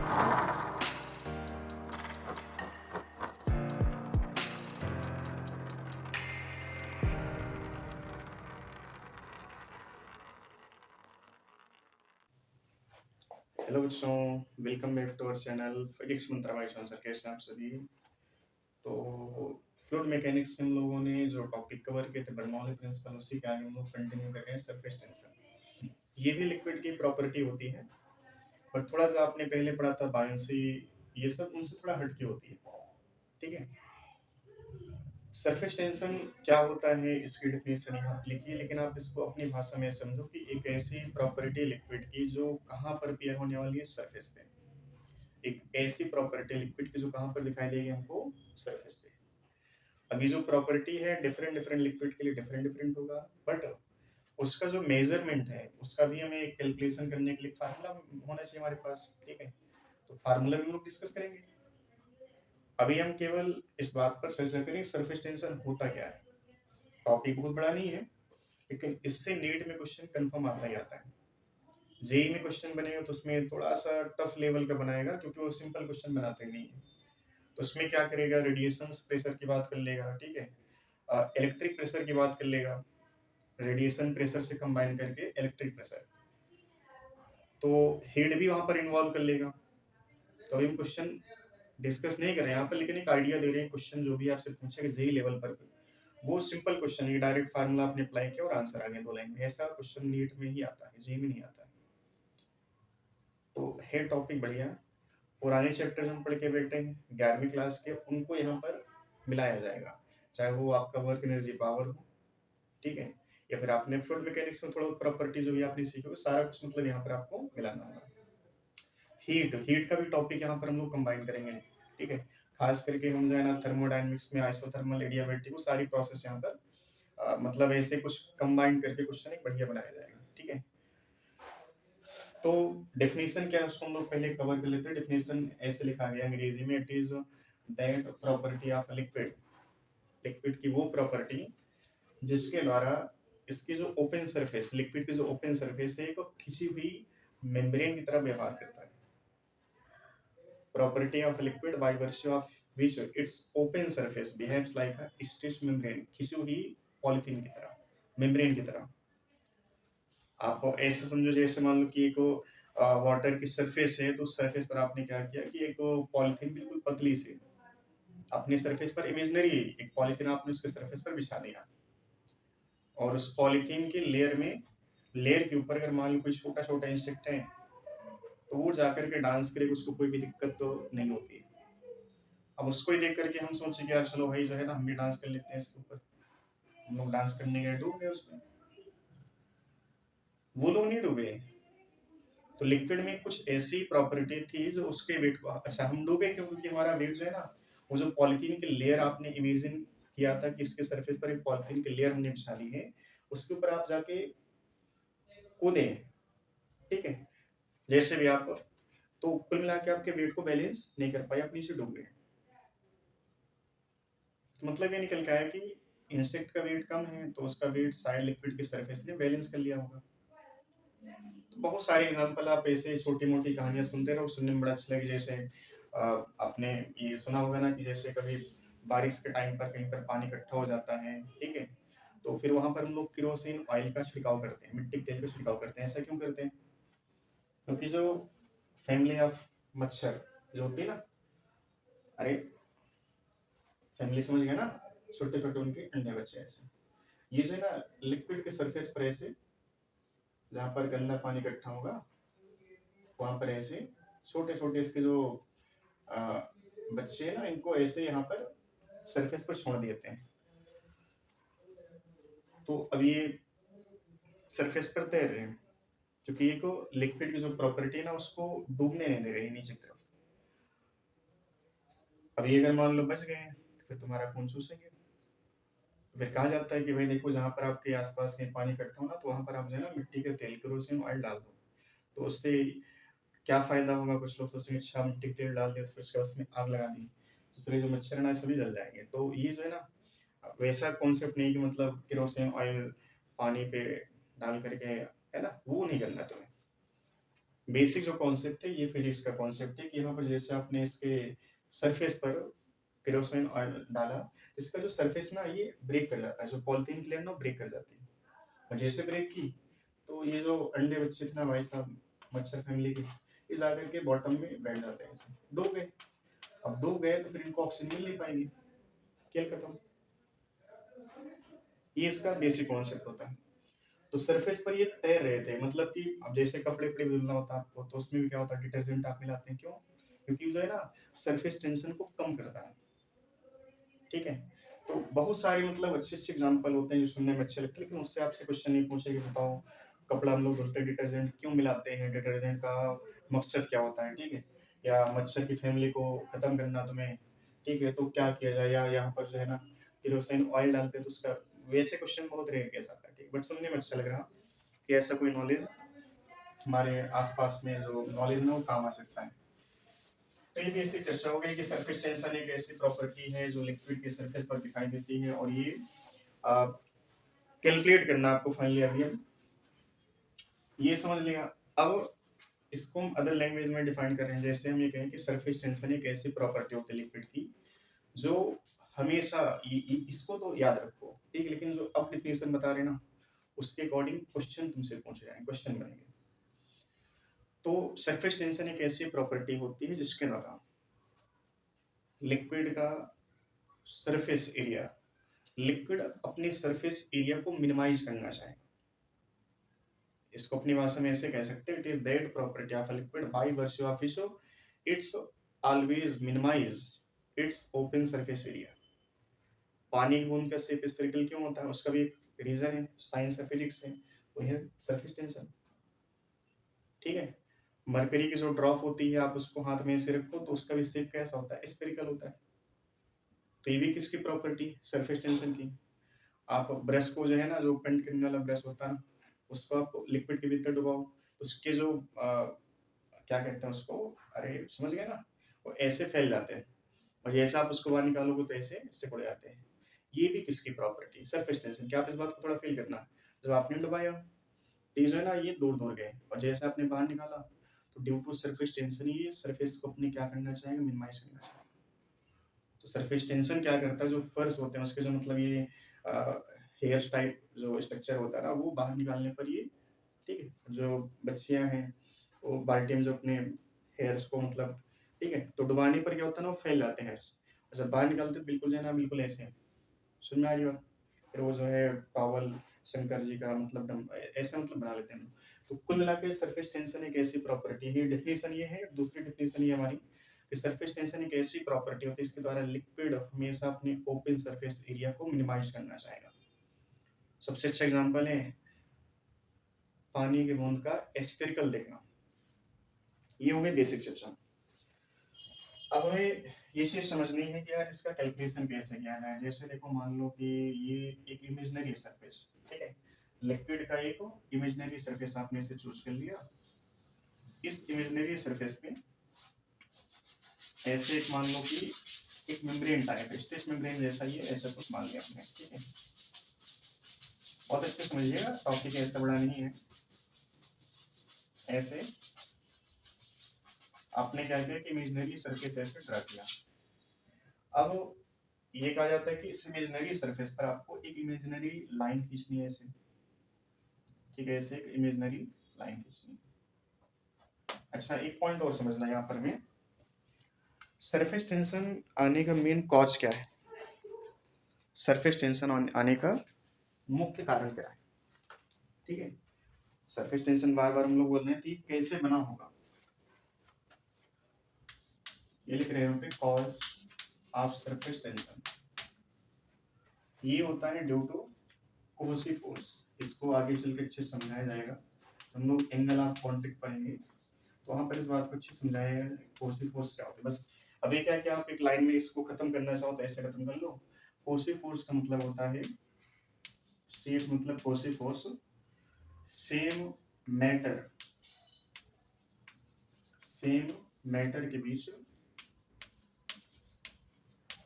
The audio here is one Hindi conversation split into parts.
हेलो बच्चों, welcome back to our channel Physics Mantra by sir. कैसे हैं आप सभी? तो फ्लूइड मैकेनिक्स के हम लोगों ने जो टॉपिक कवर किए थे बर्नौली प्रिंसिपल, उसी के आगे हम लोग कंटिन्यू कर रहे हैं सरफेस टेंशन। ये भी लिक्विड की प्रॉपर्टी होती है, बट थोड़ा सा आपने पहले पढ़ा था बायंसी, ये सब उनसे थोड़ा हटके होती है। ठीक है, सरफेस टेंशन क्या होता है इसकी डेफिनेशन यहाँ पे लिखी है, लेकिन आप इसको अपनी भाषा में समझो कि एक ऐसी प्रॉपर्टी लिक्विड की जो कहाँ पर अपीयर होने वाली है, सरफेस पे। एक ऐसी प्रॉपर्टी लिक्विड की जो कहां पर दिखाई देगी हमको, सरफेस पे। अभी जो प्रॉपर्टी है डिफरेंट डिफरेंट लिक्विड के लिए डिफरेंट डिफरेंट होगा, बट उसका जो मेजरमेंट है उसका भी हमें कैलकुलेशन करने के लिए फार्मूला होना चाहिए हमारे पास। ठीक है, तो फार्मूला भी हम लोग डिस्कस करेंगे। अभी हम केवल इस बात पर चर्चा करेंगे सरफेस टेंशन होता क्या है। टॉपिक बहुत बड़ा नहीं है, लेकिन इससे नीट में क्वेश्चन कंफर्म आता ही आता है। जेई में क्वेश्चन बनेगा तो उसमें थोड़ा सा टफ लेवल का बनाएगा, क्योंकि वो सिंपल क्वेश्चन बनाते नहीं है। तो उसमें क्या करेगा, रेडिएशन प्रेशर की बात कर लेगा। ठीक है, इलेक्ट्रिक प्रेशर की बात कर लेगा, रेडिएशन प्रेशर से कंबाइन करके इलेक्ट्रिक प्रेशर, तो हीट भी वहां पर इन्वॉल्व कर लेगा। तो अभी हम क्वेश्चन डिस्कस नहीं कर रहे हैं यहाँ पर, लेकिन एक आइडिया दे रहे हैं। क्वेश्चन जो भी आपसे पूछेगा जेई लेवल पर, वो सिंपल क्वेश्चन है, डायरेक्ट फार्मूला आपने अप्लाई किया और आंसर आ गया 2 लाइन में। ऐसा क्वेश्चन नीट में ही आता है, जेई में नहीं आता है। तो है टॉपिक बढ़िया। पुराने चैप्टर हम पढ़ के बैठे हैं 11वीं क्लास के, उनको यहाँ पर मिलाया जाएगा, चाहे वो आपका वर्क एनर्जी पावर हो, ठीक है, या फिर आपने फ्लूइड मैकेनिक्स में थोड़ा प्रॉपर्टी जो भी आपने सीखी हो, सारा कुछ मतलब यहाँ पर आपको मिलाना होगा। हीट हीट का भी टॉपिक यहाँ पर हम लोग कंबाइन करेंगे। ठीक है, खास करके हम जो है ना थर्मोडायनेमिक्स में आइसोथर्मल, एडियाबैटिक, वो सारी प्रोसेस यहाँ पर मतलब ऐसे कुछ कंबाइन करके क्वेश्चन एक बढ़िया बनाया जाएगा। ठीक है, तो डेफिनेशन क्या है उसको हम लोग पहले कवर कर लेते हैं। डेफिनेशन ऐसे लिखा गया अंग्रेजी में, it is that property of liquid, liquid की वो प्रॉपर्टी जिसके द्वारा इसकी जो ओपन सरफेस, लिक्विड की जो ओपन सरफेस है, वो खिंची हुई मेम्ब्रेन की तरह व्यवहार करता है। Property of liquid by virtue of which it's open surface behaves like a stitch membrane, खिंची हुई पॉलिथीन की तरह, मेम्ब्रेन की तरह। आप ऐसे समझो जैसे मान लो कि एक वाटर की सरफेस है, तो उस सरफेस पर आपने क्या किया कि एक पॉलिथीन बिल्कुल पतली सी अपने सरफेस पर, इमेजिनरी एक पॉलिथीन आपने उसके सरफेस पर बिछा दिया, और उस पॉलिथीन के लेयर में, लेयर के ऊपर अगर मान लो कोई छोटा छोटा इंसेक्ट है, तो वो जाकर के डांस करे, उसको कोई भी दिक्कत तो नहीं होती है। अब उसको ही देख करके हम सोचे कि यार चलो भाई जो है ना हम भी डांस कर लेते हैं इसके ऊपर, हम लोग डांस करने गए, डूब गए उसमें। वो लोग नहीं डूबे। तो लिक्विड में कुछ ऐसी प्रॉपर्टी थी जो उसके वेट को, अच्छा हम डूबे क्यों, क्योंकि हमारा वेट जो है ना, वो जो पॉलिथीन की लेयर आपने इमेजिन किया था कि इसके सरफेस पर एक पॉलिथीन की लेयर हमने बिछा ली है, उसके ऊपर आप जाके कूदे। ठीक है, जैसे भी आप, तो कुल मिला के आपके वेट को बैलेंस नहीं कर पाए, आप नीचे डूब गए। तो मतलब ये निकल के आया कि इंसेक्ट का वेट कम है, तो उसका वेट शायद लिक्विड के सरफेस ने बैलेंस कर लिया होगा। तो बहुत सारे एग्जांपल आप ऐसे छोटी मोटी कहानियां सुनते रहो, सुनने में बड़ा अच्छा लगे। जैसे आपने ये सुना होगा ना कि जैसे कभी बारिश के टाइम पर कहीं पर पानी इकट्ठा हो जाता है, ठीक है, तो फिर वहां पर हम लोग केरोसिन ऑयल का छिड़काव करते हैं, मिट्टी के तेल का छिड़काव करते हैं। ऐसा क्यों करते हैं? क्योंकि जो फैमिली ऑफ मच्छर जो होती है ना, अरे फैमिली समझ गए ना, छोटे छोटे उनके अंडे बच्चे ऐसे, ये जो है ना लिक्विड के सरफेस पर ऐसे, जहां पर गंदा पानी इकट्ठा होगा वहां पर ऐसे छोटे छोटे इसके जो आ, बच्चे हैं ना, इनको ऐसे यहाँ पर सरफेस पर छोड़ देते हैं। तो अब ये सरफेस पर तैर रहे हैं, क्योंकि ये को लिक्विड की जो प्रॉपर्टी है ना उसको डूबने नहीं दे रही नीचे की तरफ। अब ये अगर मान लो बच गए हैं, तो फिर तुम्हारा खून चूसेंगे। तो फिर कहा जाता है कि भाई देखो, जहां पर आपके आसपास कहीं पानी इकट्ठा हो ना, तो वहां पर आप जो है ना मिट्टी के तेल, केरोसिन ऑयल डाल दो। तो उससे क्या फायदा होगा? कुछ लोग सोचेंगे अच्छा मिट्टी के तेल डाल दिया तो फिर उसके बाद उसमें आग लगा दी, दूसरे जो मच्छर है ना सभी जल जाएंगे। तो ये जो है ना वैसा कॉन्सेप्ट नहीं कि मतलब केरोसिन ऑयल पानी पे डाल करके, है ना, वो नहीं करना तुम्हें। बेसिक जो कॉन्सेप्ट है ये फिजिक्स का कॉन्सेप्ट है कि यहाँ पर जैसे आपने इसके सरफेस पर केरोसिन ऑयल डाला, तो इसका जो सरफेस ना ये ब्रेक कर जाता है, जो पॉलिथीन की लेयर ना ब्रेक कर जाती है, और जैसे ब्रेक की तो ये जो अंडे बच्चे थे ना भाई साहब मच्छर फैमिली के, ये जाकर के बॉटम में बैठ जाते हैं, ऐसे डूब गए। अब डूब गए तो फिर इनको ऑक्सीजन मिल नहीं पाएगी, खेल खत्म। ये इसका बेसिक कॉन्सेप्ट होता है। तो सरफेस पर ये तैर रहे थे, मतलब कि अब जैसे कपड़े वपड़े धुलना होता है आपको, तो उसमें भी क्या होता है, डिटर्जेंट आप मिलाते हैं, क्यों? क्योंकि जो है ना सरफेस टेंशन को कम करता है, ठीक है। तो बहुत सारे मतलब अच्छे अच्छे एग्जाम्पल होते हैं जो सुनने में अच्छे लगते हैं, लेकिन उससे आपसे क्वेश्चन नहीं पूछे कि बताओ कपड़ा हम लोग धुलते डिटर्जेंट क्यों मिलाते हैं, डिटर्जेंट का मकसद क्या होता है, ठीक है, या मच्छर की फैमिली को खत्म करना तुम्हें, ठीक है, तो क्या किया जाए, या यहाँ पर जो है ना केरोसिन ऑयल डालते हैं तो उसका, वैसे क्वेश्चन बहुत रेयर केस आता है, ठीक, बट सुनने में अच्छा लग रहा कि ऐसा कोई नॉलेज हमारे आसपास में जो नॉलेज ना वो काम आ सकता है। तो ये बेसिक चर्चा हो गई कि सरफेस टेंशन एक ऐसी प्रॉपर्टी है जो लिक्विड के सरफेस पर दिखाई देती है, और ये कैलकुलेट करना आपको फाइनली अभी हम ये समझ लिया। अब इसको हम अदर लैंग्वेज में डिफाइन कर रहे हैं, जैसे हम ये कहें कि सरफेस टेंशन एक ऐसी प्रॉपर्टी होती है लिक्विड की जो हमेशा इसको तो याद रखो, ठीक है, लेकिन जो अब डिफिनेशन बता रहे हैं ना उसके अकॉर्डिंग क्वेश्चन तुमसे पूछे जाएंगे, क्वेश्चन बनेंगे। तो सरफेस टेंशन एक ऐसी प्रॉपर्टी होती है जिसके द्वारा लिक्विड का सरफेस एरिया, लिक्विड अपने सरफेस एरिया को मिनिमाइज करना चाहे, इसको अपनी भाषा में ऐसे कह सकते हैं, it is that property of a liquid by virtue of its always minimise its open surface area. पानी की बूंद का शेप स्फेरिकल क्यों होता है, उसका भी एक रीजन है, साइंस है, फिजिक्स है, वो है सरफेस टेंशन, ठीक है। मरकरी की जो ड्रॉप होती है आप उसको हाथ में ऐसे रखो तो उसका भी शेप कैसा होता है, स्फेरिकल होता है। तो ये भी किसकी प्रॉपर्टी, सरफेस टेंशन की। आप ब्रश को जो है ना, जो पेंट करने वाला ब्रश होता है ना, उसको आप लिक्विड के भीतर डुबाओ तो उसके जो क्या कहते हैं उसको, अरे समझ गए ना, वो ऐसे फैल जाते हैं, और जैसे आप उसको बाहर निकालोगे तो ऐसे सिकुड़ जाते हैं। ये भी किसकी प्रॉपर्टी, सरफेस टेंशन की। आप इस बात को थोड़ा फील करना, जब आपने डुबाया तो ये जो है ना ये दूर दूर गए, और जैसे आपने बाहर निकाला तो ड्यू टू सरफेस टेंशन ये सरफेस को अपने क्या करना चाहेगा, मिनिमाइज करना चाहेगा। तो सरफेस टेंशन क्या करता है, जो फर्श होते हैं उसके जो मतलब ये हेयर टाइप जो स्ट्रक्चर होता है ना वो बाहर निकालने पर ये, ठीक है, जो बच्चियां हैं वो बाल्टी में जो अपने हेयर्स को मतलब, ठीक है, तो डुबाने पर क्या होता है ना वो फैल जाते हैं हेयर्स, और जब बाहर निकालते हैं बिल्कुल जो है ना बिल्कुल ऐसे हैं। सुन में आ रही बात? फिर वो जो है टॉवल शंकर जी का मतलब ऐसे मतलब बना लेते हैं। तो कुल मिला के सरफेस टेंशन एक ऐसी प्रॉपर्टी है, डेफिनेशन ये है, दूसरी डेफिनेशन ये हमारी कि सरफेस टेंशन एक ऐसी प्रॉपर्टी होती है इसके द्वारा लिक्विड हमेशा अपने ओपन सरफेस एरिया को मिनिमाइज करना चाहेगा। सबसे अच्छा एग्जांपल है पानी की बूंद का स्फेरिकल देखना। ये हो गई बेसिक चर्चा। अब हमें ये चीज समझनी है कि यार इसका कैलकुलेशन कैसे किया जाए। जैसे देखो मान लो कि ये एक इमेजिनरी सरफेस, ठीक है, लिक्विड का एक इमेजिनरी सरफेस आपने इसे चूज कर लिया। इस इमेजिनरी सरफेस पे ऐसे एक मान लो कि एक मेम्ब्रेन टाइप स्टेज मेम्ब्रेन जैसा ये ऐसा कुछ मान लिया आपने, ठीक है, बहुत अच्छे से समझिएगा, टॉपिक ऐसा बड़ा नहीं है। ऐसे आपने क्या किया कि इमेजिनरी सरफेस ऐसे ड्रा किया। अब ये कहा जाता है कि इस इमेजिनरी सरफेस पर आपको एक इमेजिनरी लाइन खींचनी है ऐसे, ठीक है, ऐसे एक इमेजिनरी लाइन खींचनी है। अच्छा एक पॉइंट और समझना यहाँ पर में, सरफेस टेंशन आने का मेन कॉज क्या है, सरफेस टेंशन आने का मुख्य कारण क्या है, ठीक है। सरफेस टेंशन बार बार हम लोग बोल रहे हैं, कैसे बना होगा, ये लिख रहे हैं कॉज ऑफ सरफेस टेंशन, ये होता है ड्यू टू कोहेसिव फोर्स। इसको आगे चल के अच्छे समझाया जाएगा, हम लोग एंगल ऑफ कांटेक्ट पढ़ेंगे तो वहां पर इस बात को अच्छे समझाया जाएगा कोहेसिव फोर्स क्या होता है। बस अभी क्या है कि आप एक लाइन में इसको खत्म करना चाहो तो ऐसे खत्म कर लो। कोहेसिव फोर्स का मतलब होता है, सेम मतलब cohesive force same matter, same matter के बीच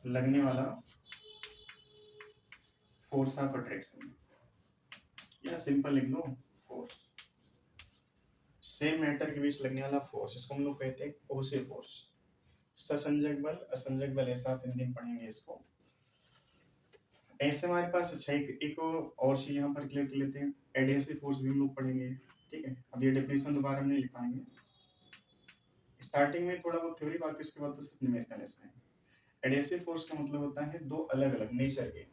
लगने वाला फोर्स ऑफ अट्रैक्शन, या सिंपल लिख लो फोर्स। सेम मैटर के बीच लगने वाला फोर्स, इसको हम लोग कहते हैं कोहेसिव फोर्स। ससंजक बल, असंजक बल, ऐसा आप हिंदी में पढ़ेंगे इसको। ऐसे हमारे पास अच्छा एक और चीज यहाँ पर क्लियर कर लेते हैं, एडहेसिव फोर्स भी हम लोग पढ़ेंगे। ठीक है, अब ये डेफिनेशन दोबारा हम नहीं लिखाएंगे, स्टार्टिंग में थोड़ा बहुत थ्योरी, बाकी इसके बाद तो सिर्फ न्यूमेरिकल ऐसा है। एडहेसिव फोर्स का मतलब होता है दो अलग अलग नेचर के,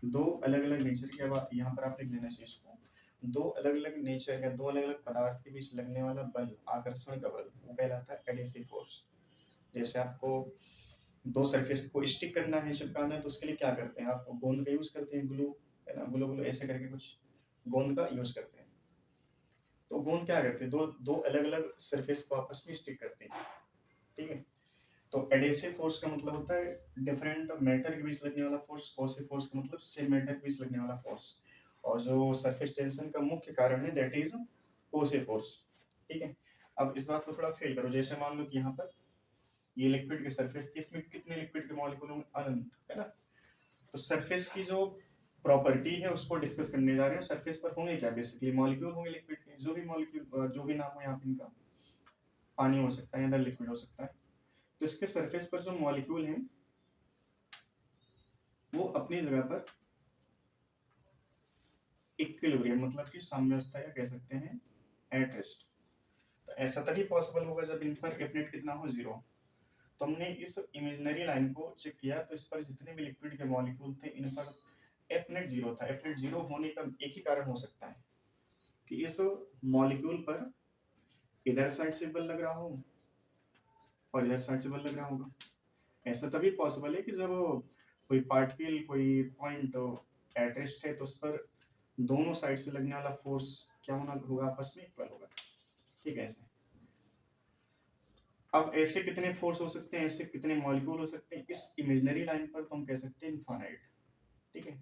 दो अलग अलग नेचर के, अब यहाँ पर आप लिख लेना चाहिए इसको, दो अलग अलग नेचर या दो अलग अलग पदार्थ के बीच लगने वाला बल, आकर्षण का बल, वो कहलाता है एडहेसिव फोर्स। जैसे आपको दो सरफेस को स्टिक करना है, चिपकाना है, तो उसके लिए क्या करते हैं, आप गोंद का यूज करते हैं, ग्लू, है ना, ग्लू ग्लू ऐसे करके कुछ गोंद का यूज करते हैं। तो गोंद क्या करते हैं, दो दो अलग अलग सरफेस को आपस में स्टिक करते हैं। ठीक है, तो एडहेसिव फोर्स का मतलब होता है डिफरेंट मैटर के बीच लगने वाला फोर्स, कोहेसिव फोर्स का मतलब सेम मैटर के बीच लगने वाला फोर्स। और जो सरफेस टेंशन का मुख्य कारण है दैट इज कोहेसिव फोर्स। ठीक है, अब इस बात को थोड़ा फेल करो, जैसे मान लो कि यहाँ पर ये लिक्विड की सरफेस थी, इसमें कितने लिक्विड के मॉलिक्यूल होंगे, अनंत, है ना। तो सरफेस की जो प्रॉपर्टी है उसको डिस्कस करने जा रहे हैं। सरफेस पर होंगे क्या, बेसिकली मॉलिक्यूल होंगे लिक्विड के, जो भी मॉलिक्यूल, जो भी नाम हो यहाँ पे इनका, पानी हो सकता है, अदर लिक्विड हो सकता है। तो इसके सरफेस पर जो मॉलिक्यूल हैं वो अपनी जगह पर इक्विलिब्रियम, मतलब कि साम्यावस्था, या कह सकते हैं एट रेस्ट। तो ऐसा तभी पॉसिबल होगा जब इन पर एफ नेट कितना हो, 0। तो हमने इस इमेजिनरी लाइन को चेक किया, तो इस पर जितने भी लिक्विड के मॉलिक्यूल थे इन पर एफ नेट 0 था। एफ नेट 0 होने का एक ही कारण हो सकता है कि इस मॉलिक्यूल पर इधर साइड से बल लग रहा हो और इधर साइड से बल लग रहा होगा। ऐसा तभी पॉसिबल है कि जब कोई पार्टिकल, कोई पॉइंट एट रेस्ट है, तो उस पर दोनों साइड से लगने वाला फोर्स क्या होना होगा, आपस में इक्वल होगा। ठीक है, ऐसे। अब ऐसे कितने फोर्स हो सकते हैं, ऐसे कितने मॉलिक्यूल हो सकते हैं इस इमेजिनरी लाइन पर, तो हम कह सकते हैं इनफाइनाइट। ठीक है,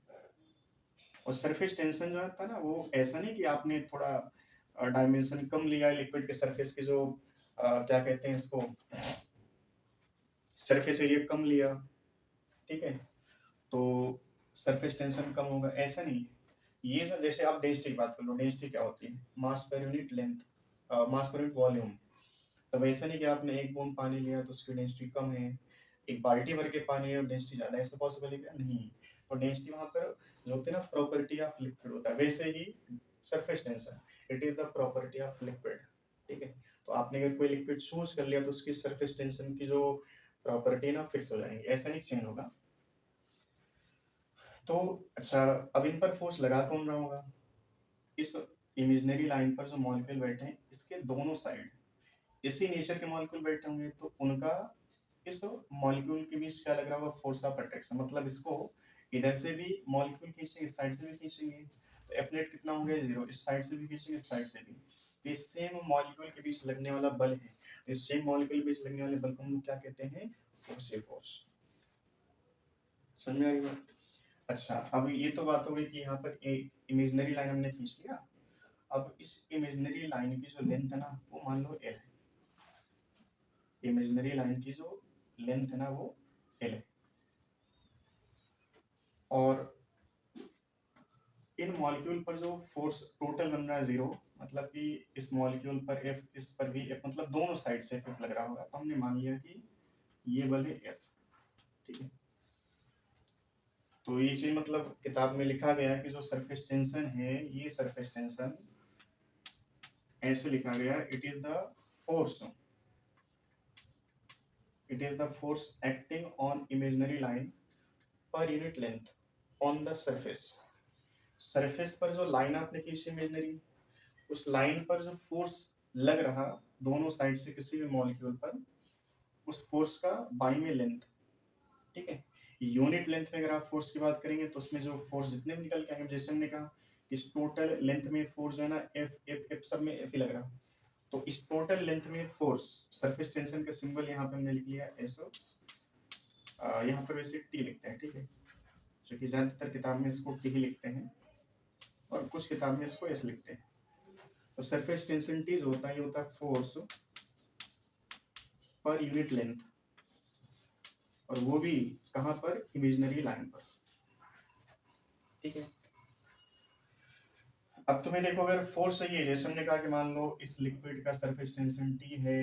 और सरफेस टेंशन जो आता है ना, वो ऐसा नहीं कि आपने थोड़ा डायमेंशन कम लिया लिक्विड के सरफेस के, जो क्या कहते हैं इसको, सरफेस एरिया कम लिया, ठीक है, तो सरफेस टेंशन कम होगा, ऐसा नहीं है। ये जो, जैसे आप डेंसिटी की बात कर लो, डेंसिटी क्या होती है, मास पर यूनिट लेंथ, मास पर यूनिट वॉल्यूम। तो वैसा नहीं कि आपने एक बूंद पानी लिया तो उसकी डेंसिटी कम है, एक बाल्टी भर के पानी लिया डेंसिटी ज्यादा है, ऐसा पॉसिबल है क्या, नहीं। तो डेंसिटी वहां पर जो होती है ना, प्रॉपर्टी ऑफ लिक्विड होता है, वैसे ही surface tension, it is the property of liquid. ठीक है, तो आपने अगर कोई लिक्विड चूज कर लिया तो उसकी सरफेस टेंशन की जो प्रॉपर्टी ना फिक्स हो जाएंगी, ऐसा नहीं चेंज होगा। तो अच्छा, अब इन पर फोर्स लगा कौन रहा होगा, इस इमेजिनरी लाइन पर जो मॉलिक्यूल बैठे हैं इसके दोनों साइड इसी नेचर के मॉलिक्यूल बैठे होंगे, तो उनका इस मॉलिक्यूल के बीच क्या लग रहा होगा, फोर्स ऑफ अट्रैक्शन। मतलब इसको इधर से भी मॉलिक्यूल खींचेंगे, इस साइड से भी खींचेंगे, तो एफ नेट कितना हो गया, 0। इस साइड से भी खींचेंगे, इस साइड से भी, तो इस सेम मॉलिक्यूल के बीच लगने वाला बल है, तो इस सेम मॉलिक्यूल के बीच लगने वाले बल को हम लोग क्या कहते हैं, फोर्सिव फोर्स। समझ में आ रही बात। अच्छा, अब ये तो बात हो गई कि यहाँ पर एक इमेजिनरी लाइन हमने खींच लिया। अब इस इमेजिनरी लाइन की जो लेंथ है ना, वो मान लो एल है। इमेजिनरी लाइन की जो लेंथ है ना, वो एल है। और इन मॉलिक्यूल पर जो फोर्स टोटल बन रहा है 0, मतलब कि इस मॉलिक्यूल पर एफ, इस पर भी एफ, मतलब दोनों साइड से एफ लग रहा होगा, तो हमने मान लिया कि ये बल है एफ। ठीक है, तो ये चीज मतलब किताब में लिखा गया है कि जो सरफेस टेंशन है, ये सरफेस टेंशन ऐसे लिखा गया है, it is the force, it is the force acting on imaginary line per unit length on the surface. Surface पर जो लाइन आपने खींची इमेजिनरी, उस लाइन पर जो फोर्स लग रहा दोनों साइड से किसी भी मॉलिक्यूल पर, उस फोर्स का बाई में लेंथ। ठीक है, यूनिट लेंथ में अगर आप फोर्स की बात करेंगे तो उसमें जो फोर्स जितने भी निकल के आएंगे, जैसे हमने कहा इस टोटल लेंथ में फोर्स जो है ना, एफ एफ एफ सब में एफ ही लग रहा, तो इस टोटल लेंथ में फोर्स, सरफेस टेंशन का सिंबल यहाँ पे हमने लिख लिया एसओ, यहाँ पर वैसे टी लिखते हैं। ठीक है, क्योंकि ज्यादातर किताब में इसको टी ही लिखते हैं और कुछ किताब में इसको एस लिखते हैं। तो सरफेस टेंशन टी जो होता है, ये होता है फोर्स पर यूनिट लेंथ, और वो भी कहाँ पर, इमेजिनरी लाइन पर। ठीक है, अब तुम्हें देखो, अगर फोर्स सही है, जैसे हमने कहा कि मान लो इस लिक्विड का सरफेस टेंशन T है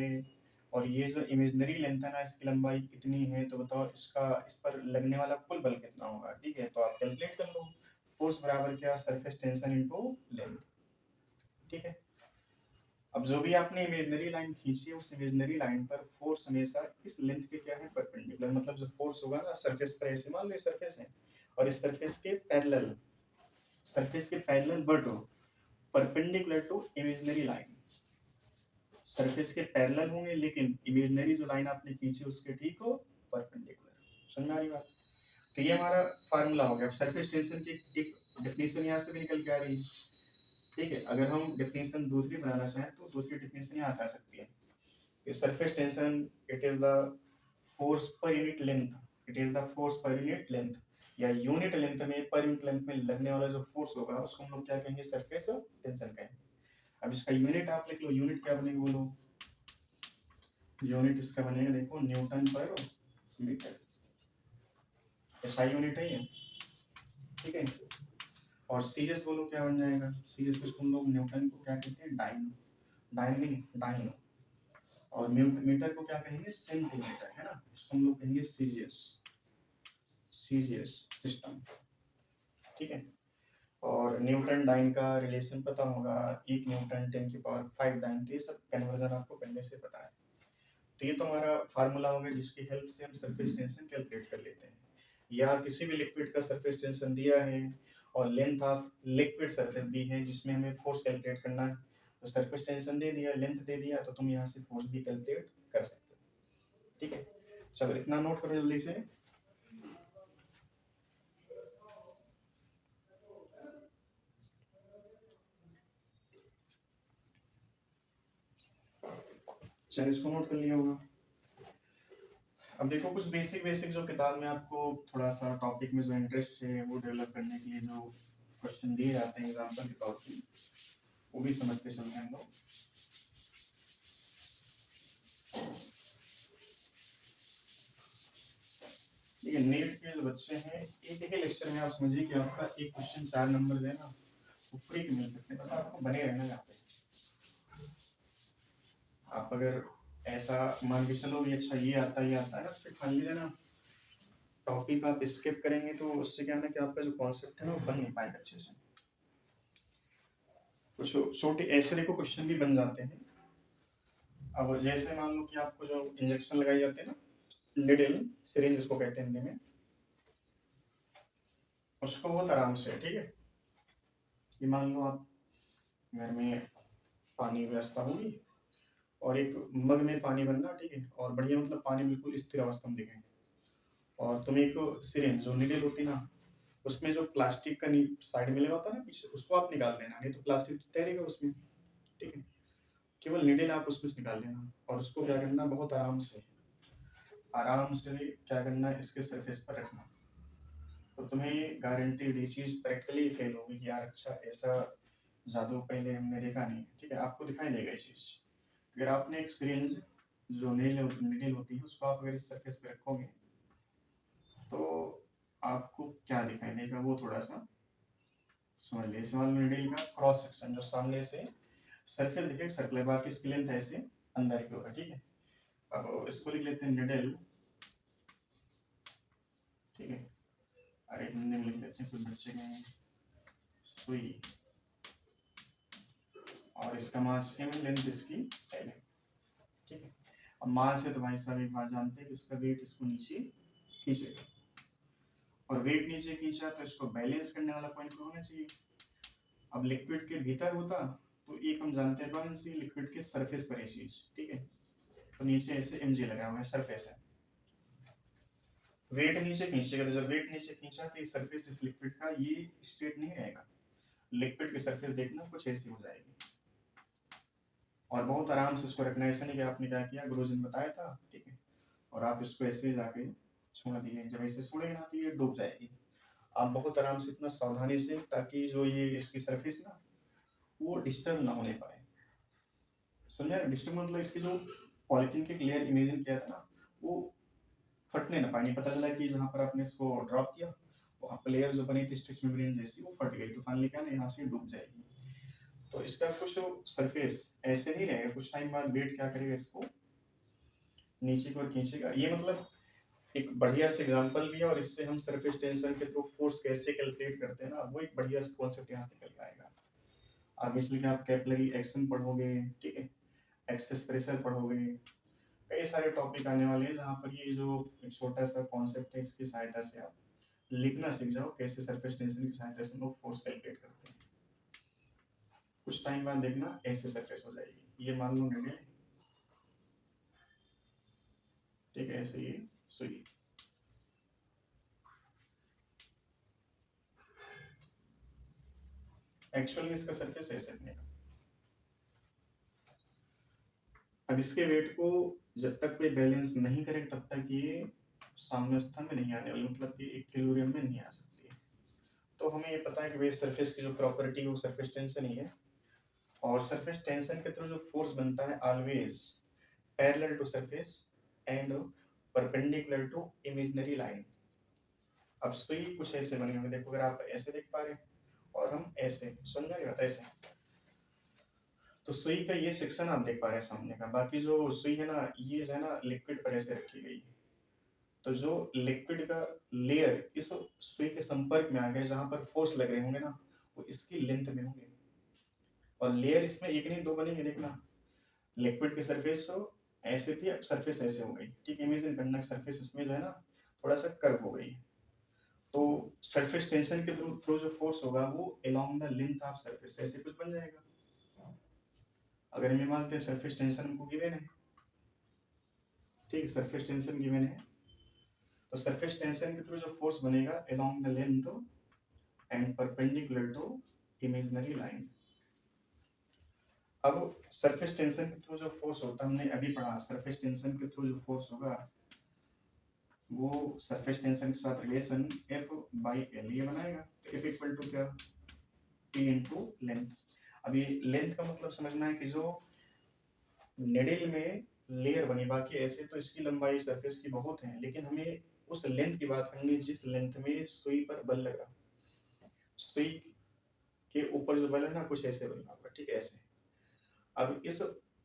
और ये जो इमेजिनरी लेंथ है ना, इसकी लंबाई इतनी है, तो बताओ इसका इस पर लगने वाला कुल बल कितना होगा। ठीक है, तो आप कैलकुलेट कर लो। फोर्स बराबर क्या, सरफेस टेंशन इनटू लेंथ। ठीक है, अब जो भी आपने इमेजिनरी लाइन खींची है, उस इमेजिनरी लाइन पर फोर्स हमेशा इस लेंथ के क्या है, परपेंडिकुलर। मतलब जो फोर्स होगा ना सरफेस पर, ऐसे मान लो सरफेस है और इस सरफेस के पैरेलल, सरफेस के parallel but perpendicular to imaginary line. Surface के पैरेलल होंगे लेकिन इमेजिनरी जो लाइन आपने खींची उसके ठीक हो परपेंडिकुलर। समझ में आ रही बात। तो ये हमारा फार्मूला हो गया। सरफेस टेंशन की एक डेफिनेशन यहाँ से भी निकल के आ रही है। ठीक है, अगर हम डेफिनेशन दूसरी बनाना चाहें तो दूसरी डेफिनेशन यहाँ से आ सकती है। Surface tension it is the force per unit length, it is the force per unit length, या यूनिट लेंथ में, पर यूनिट लेंथ में लगने वाला जो फोर्स होगा उसको हम लोग क्या कहेंगे, सरफेस टेंशन कहेंगे। अब इसका यूनिट आप लिख लो, यूनिट क्या बनेगा बोलो। यूनिट इसका बनेगा देखो, न्यूटन पर मीटर। एसआई यूनिट है ये। ठीक है, और सीरियस बोलो क्या बन जाएगा, सीरियस को हम लोग न्यूटन को क्या कहते हैं, डाइनो, डाइन नहीं डाइनो। और मीटर को क्या कहेंगे, सेंटीमीटर, है ना, इसको हम लोग कहेंगे सीरियस, सीरियस सिस्टम। ठीक है, और न्यूटन डाइन का रिलेशन पता होगा, 1 न्यूटन 10⁵ डाइन। तो ये सब कन्वर्जन आपको पहले से पता है। तो ये तो हमारा फार्मूला होगा जिसकी हेल्प से हम सरफेस टेंशन कैलकुलेट कर लेते हैं। या किसी भी लिक्विड का सरफेस टेंशन दिया है और लेंथ ऑफ लिक्विड सरफेस दी है जिसमें हमें फोर्स कैलकुलेट करना है, तो सरफेस टेंशन दे दिया, लेंथ दे दिया, तो तुम यहाँ से फोर्स भी कैलकुलेट कर सकते हो। ठीक है, चलो इतना नोट करो जल्दी से। चलो इसको नोट कर लिया होगा। अब देखो कुछ बेसिक बेसिक जो किताब में आपको थोड़ा सा टॉपिक में जो इंटरेस्ट है वो डेवलप करने के लिए जो क्वेश्चन दिए जाते हैं एग्जाम्पल के तौर पे, वो भी समझते चलते हैं लोग। देखिए नीट के जो बच्चे हैं, एक एक लेक्चर में आप समझिए कि आपका एक क्वेश्चन 4 नंबर है ना, वो फ्री के मिल सकते हैं, बस आपको बने रहना यहाँ पे। आप अगर ऐसा मान के चलो भी अच्छा ये आता है ना, फिर मान लीजिए ना टॉपिक आप स्किप करेंगे तो उससे क्या है ना कि आपका जो कॉन्सेप्ट है ना वो बन नहीं पाएगा अच्छे से। कुछ छोटे ऐसे देखो क्वेश्चन भी बन जाते हैं। अब जैसे मान लो कि आपको जो इंजेक्शन लगाई जाती है ना, निडल सिरिंज जिसको कहते हैं हिंदी में, उसको बहुत आराम से, ठीक है, ये मान लो आप घर में पानी की व्यवस्था होगी और एक मग में पानी बनना, ठीक है, और बढ़िया मतलब पानी बिल्कुल स्थिर अवस्था में दिखे, और तुम्हें एक सिरिंज जो निडल होती है ना, उसमें जो प्लास्टिक का साइड में लगा होता है ना पीछे, उसको आप निकाल देना, नहीं तो प्लास्टिक तो तैरेगा उसमें। ठीक है, केवल निडल आप उसमें से निकाल लेना और उसको क्या करना, बहुत आराम से क्या करना, इसके सरफेस पर रखना। तो तुम्हें गारंटीड ये चीज प्रैक्टिकली फेल होगी कि यार अच्छा ऐसा जादू पहले हमने देखा नहीं। ठीक है, आपको दिखाई देगा ये चीज। अगर आपने एक सिरिंज जो नीडल होती है उसको आप अगर इस सरफेस पे रखोगे तो आपको क्या दिखाई देगा वो थोड़ा सा समझ लीजिए। समझ लो नीडल का क्रॉस सेक्शन जो सामने से सरफेस दिखेगा सर्कुलर, बाकी इसकी लेंथ ऐसे अंदर की होगा। ठीक है, अब इसको लिख लेते हैं निडल। ठीक है, अरे हिंदी में लिख लेते हैं, कुछ बच्चे गए सुई, और इसका मास एम, लेंथ इसकी एल है। ठीक है, अब मास है तो भाई साहब एक बात जानते हैं कि इसका वेट इसको नीचे खींचेगा, और वेट नीचे खींचा तो इसको बैलेंस करने वाला पॉइंट होना चाहिए। अब लिक्विड के भीतर होता तो एक हम जानते हैं बैलेंस, लिक्विड के सरफेस पर ये चीज। ठीक है, तो नीचे ऐसे एम लगा हुआ है, सरफेस है, वेट नीचे खींचेगा, तो जब वेट नीचे खींचा तो ये सरफेस इस लिक्विड का ये स्ट्रेट नहीं रहेगा, लिक्विड की सरफेस देखना कुछ ऐसी हो जाएगी। और बहुत आराम से इसको रखना है, ऐसा नहीं कि आपने क्या किया, गुरुजी ने बताया था, ठीक है, और आप इसको ऐसे जाके छोड़ दिए, जब ऐसे छोड़ेंगे ना तो ये डूब जाएगी। आप बहुत आराम से, इतना सावधानी से, ताकि जो ये इसकी सरफेस ना वो डिस्टर्ब ना होने पाए। समझा, डिस्टर्ब मतलब इसकी जो पॉलिथीन की लेयर इमेजिन किया था ना, वो फटने ना पाए। नहीं पता चला कि जहाँ पर आपने इसको ड्रॉप किया वहाँ पर लेयर जो बनी थी स्टिच मेम्ब्रेन जैसी वो फट गई, तो फाइनली क्या ना यहाँ से डूब जाएगी। तो इसका कुछ सरफेस ऐसे नहीं रहेगा, कुछ टाइम बाद वेट क्या करेगा, इसको नीचे की ओर खींचेगा। ये मतलब एक बढ़िया से एग्जांपल भी है, और इससे हम सरफेस टेंशन के थ्रू फोर्स कैसे कैलकुलेट करते हैं ना, वो एक बढ़िया सा कॉन्सेप्ट यहाँ से निकल के आएगा। आगे चल के आप कैपिलरी एक्शन पढ़ोगे, ठीक है, एक्सेस प्रेशर पढ़ोगे, कई सारे टॉपिक आने वाले हैं जहाँ पर ये जो एक छोटा सा कॉन्सेप्ट है, इसकी सहायता से आप लिखना सीख जाओ कैसे सरफेस टेंशन की सहायता से लोग फोर्स कैलकुलेट करते हैं। कुछ टाइम बाद देखना ऐसे सरफेस हो जाएगी, ये मान लो निडल, ठीक है, ऐसे ये सुई। एक्चुअल में इसका सरफेस ऐसे बनेगा। अब इसके वेट को जब तक कोई बैलेंस नहीं करेगा तब तक ये साम्यावस्था में नहीं आने वाली, मतलब कि इक्विलिब्रियम में नहीं आ सकती है। तो हमें ये पता है कि बेस सरफेस की जो प्रॉपर्टी है वो सरफेस टेंशन ही है, और सरफेस टेंशन के थ्रू जो फोर्स बनता है always parallel to surface and perpendicular to imaginary line. अब सुई कुछ ऐसे बनी हुई, देखो अगर आप ऐसे देख पा रहे हैं और हम ऐसे, समझ में आता ऐसे, तो सुई का ये सेक्शन आप देख पा रहे हैं सामने का, बाकी जो सुई है ना, ये जो है ना लिक्विड पर ऐसे रखी गई है। तो जो लिक्विड का लेयर इस सुई के संपर्क में आ गया, जहां पर फोर्स लग रहे होंगे ना, वो इसकी लेंथ में होंगे, और लेयर इसमें एक नहीं दो बनेंगे, देखना लिक्विड की सरफेस ऐसे थी, अब सरफेस ऐसे हो गई, ठीक, इमेजिन करना सरफेस इसमें जो है ना थोड़ा सा कर्व हो गई। तो सरफेस टेंशन के थ्रू थ्रू जो फोर्स होगा वो along the length of surface ऐसे कुछ बन जाएगा। अगर हम ये मानते हैं सरफेस टेंशन हमको गिवन है, ठीक, सरफेस टेंशन गिवन है, तो सरफेस टेंशन के थ्रू जो फोर्स बनेगा along the length and perpendicular to imaginary line. अब सरफेस टेंशन के थ्रू जो फोर्स होता है, हमने अभी पढ़ा, सरफेस टेंशन के थ्रू जो फोर्स होगा वो सरफेस टेंशन के साथ रिलेशन F बाई L ये बनाएगा। तो F इक्वल टू क्या, T इंटू लेंथ। अब ये लेंथ का मतलब समझना है कि जो निडल में लेयर बनी, बाकी ऐसे तो इसकी लंबाई सरफेस की बहुत है, लेकिन हमें उस लेंथ की बात करनी है जिस लेंथ में सुई पर बल लगा। सुई के ऊपर जो बल है ना कुछ ऐसे बना होगा, ठीक है, ऐसे। अब इस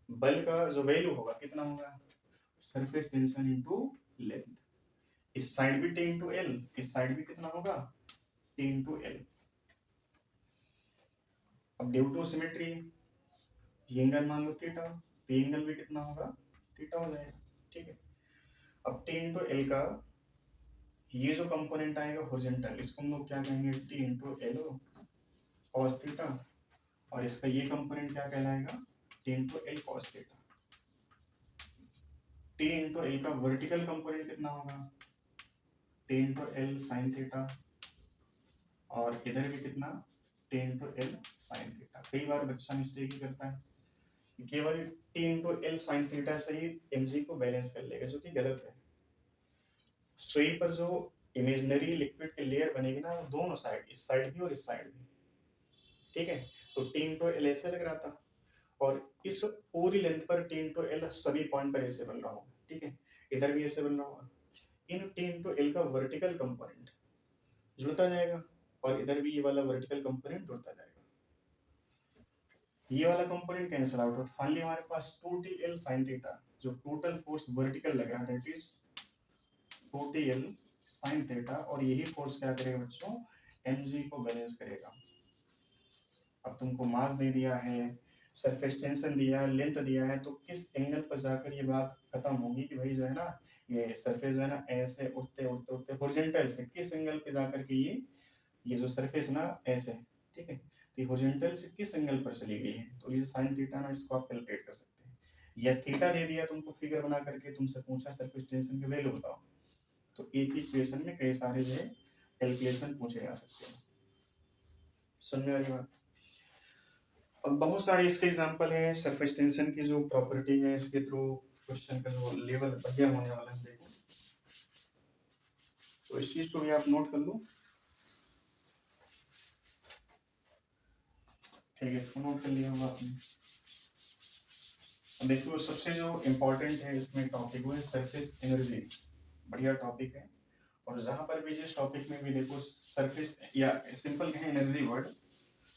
बल का जो वैल्यू होगा कितना होगा, सरफेस टेंशन इंटू लेंथ। इस साइड भी टी इंटू एल, इस साइड भी कितना होगा, टी इंटू एल। अब ड्यू टू सिमेट्री ये एंगल मान लो थीटा, तो एंगल भी कितना होगा, थीटा हो जाएगा, ठीक है। अब टी इंटू एल का ये जो कंपोनेंट आएगा हॉरिजॉन्टल, इसको हम लोग क्या कहेंगे, T into L cos theta, और इसका ये कंपोनेंट क्या कहलाएगा, T into L cos theta. T into L का वर्टिकल कंपोनेंट कितना होगा, T into L sine theta, और इधर भी कितना, T into L sine theta. कई बार बच्चा मिस्टेक ही करता है, केवल T into L sine theta से ही mg को बैलेंस कर लेगा, जो कि गलत है। सुई पर जो इमेजिनरी लिक्विड की लेयर बनेगी ना, वो दोनों साइड, इस साइड भी और इस साइड भी, ठीक है। तो टी इंटू एल ऐसे लग रहा था, और इस पूरी लेंथ पर टी इंटू एल सभी पॉइंट पर ऐसे बन रहा होगा, ठीक है, इधर भी ऐसे बन रहा होगा। इन टी इंटू एल का वर्टिकल कंपोनेंट जुड़ता जाएगा, और इधर भी ये वाला वर्टिकल कंपोनेंट जुड़ता जाएगा, ये वाला कंपोनेंट कैंसिल आउट हो, तो फाइनली हमारे पास 2tl sin थीटा, जो टोटल फोर्स वर्टिकल लग रहा है, that is 2tl sin theta, और यही फोर्स क्या करेगा बच्चों, mg को बैलेंस करेगा। अब तुमको मास दे दिया है, सरफेस टेंशन दिया है, लेंथ दिया है, तो किस एंगल पर जाकर ये बात खत्म होगी कि भाई जो है ना ये सरफेस जो है ना ऐसे उठते उठते उठते हॉरिजॉन्टल से किस एंगल पे जाकर के ये जो सरफेस ना ऐसे, ठीक है, तो हॉरिजॉन्टल से किस एंगल पर चली गई है, तो ये sin थीटा ना, इसको आप कैलकुलेट कर सकते हैं। या थीटा दे दिया तुमको फिगर बना करके, तुमसे पूछा सरफेस टेंशन की वैल्यू बताओ, तो एक ही इक्वेशन में कई सारे जो है कैलकुलेशन पूछे जा सकते हैं। सुनने वाली बात। अब बहुत सारे इसके एग्जांपल हैं, सरफेस टेंशन की जो प्रॉपर्टी है इसके थ्रू क्वेश्चन का जो लेवल बढ़िया होने वाला है, देखो तो इस चीज को भी आप नोट कर लो, ठीक है, इसको नोट कर लिया होगा आपने। देखो सबसे जो इम्पोर्टेंट है इसमें टॉपिक वो है सरफेस एनर्जी, बढ़िया टॉपिक है। और जहां पर भी जिस टॉपिक में भी देखो सरफेस या सिंपल कहें एनर्जी वर्ड,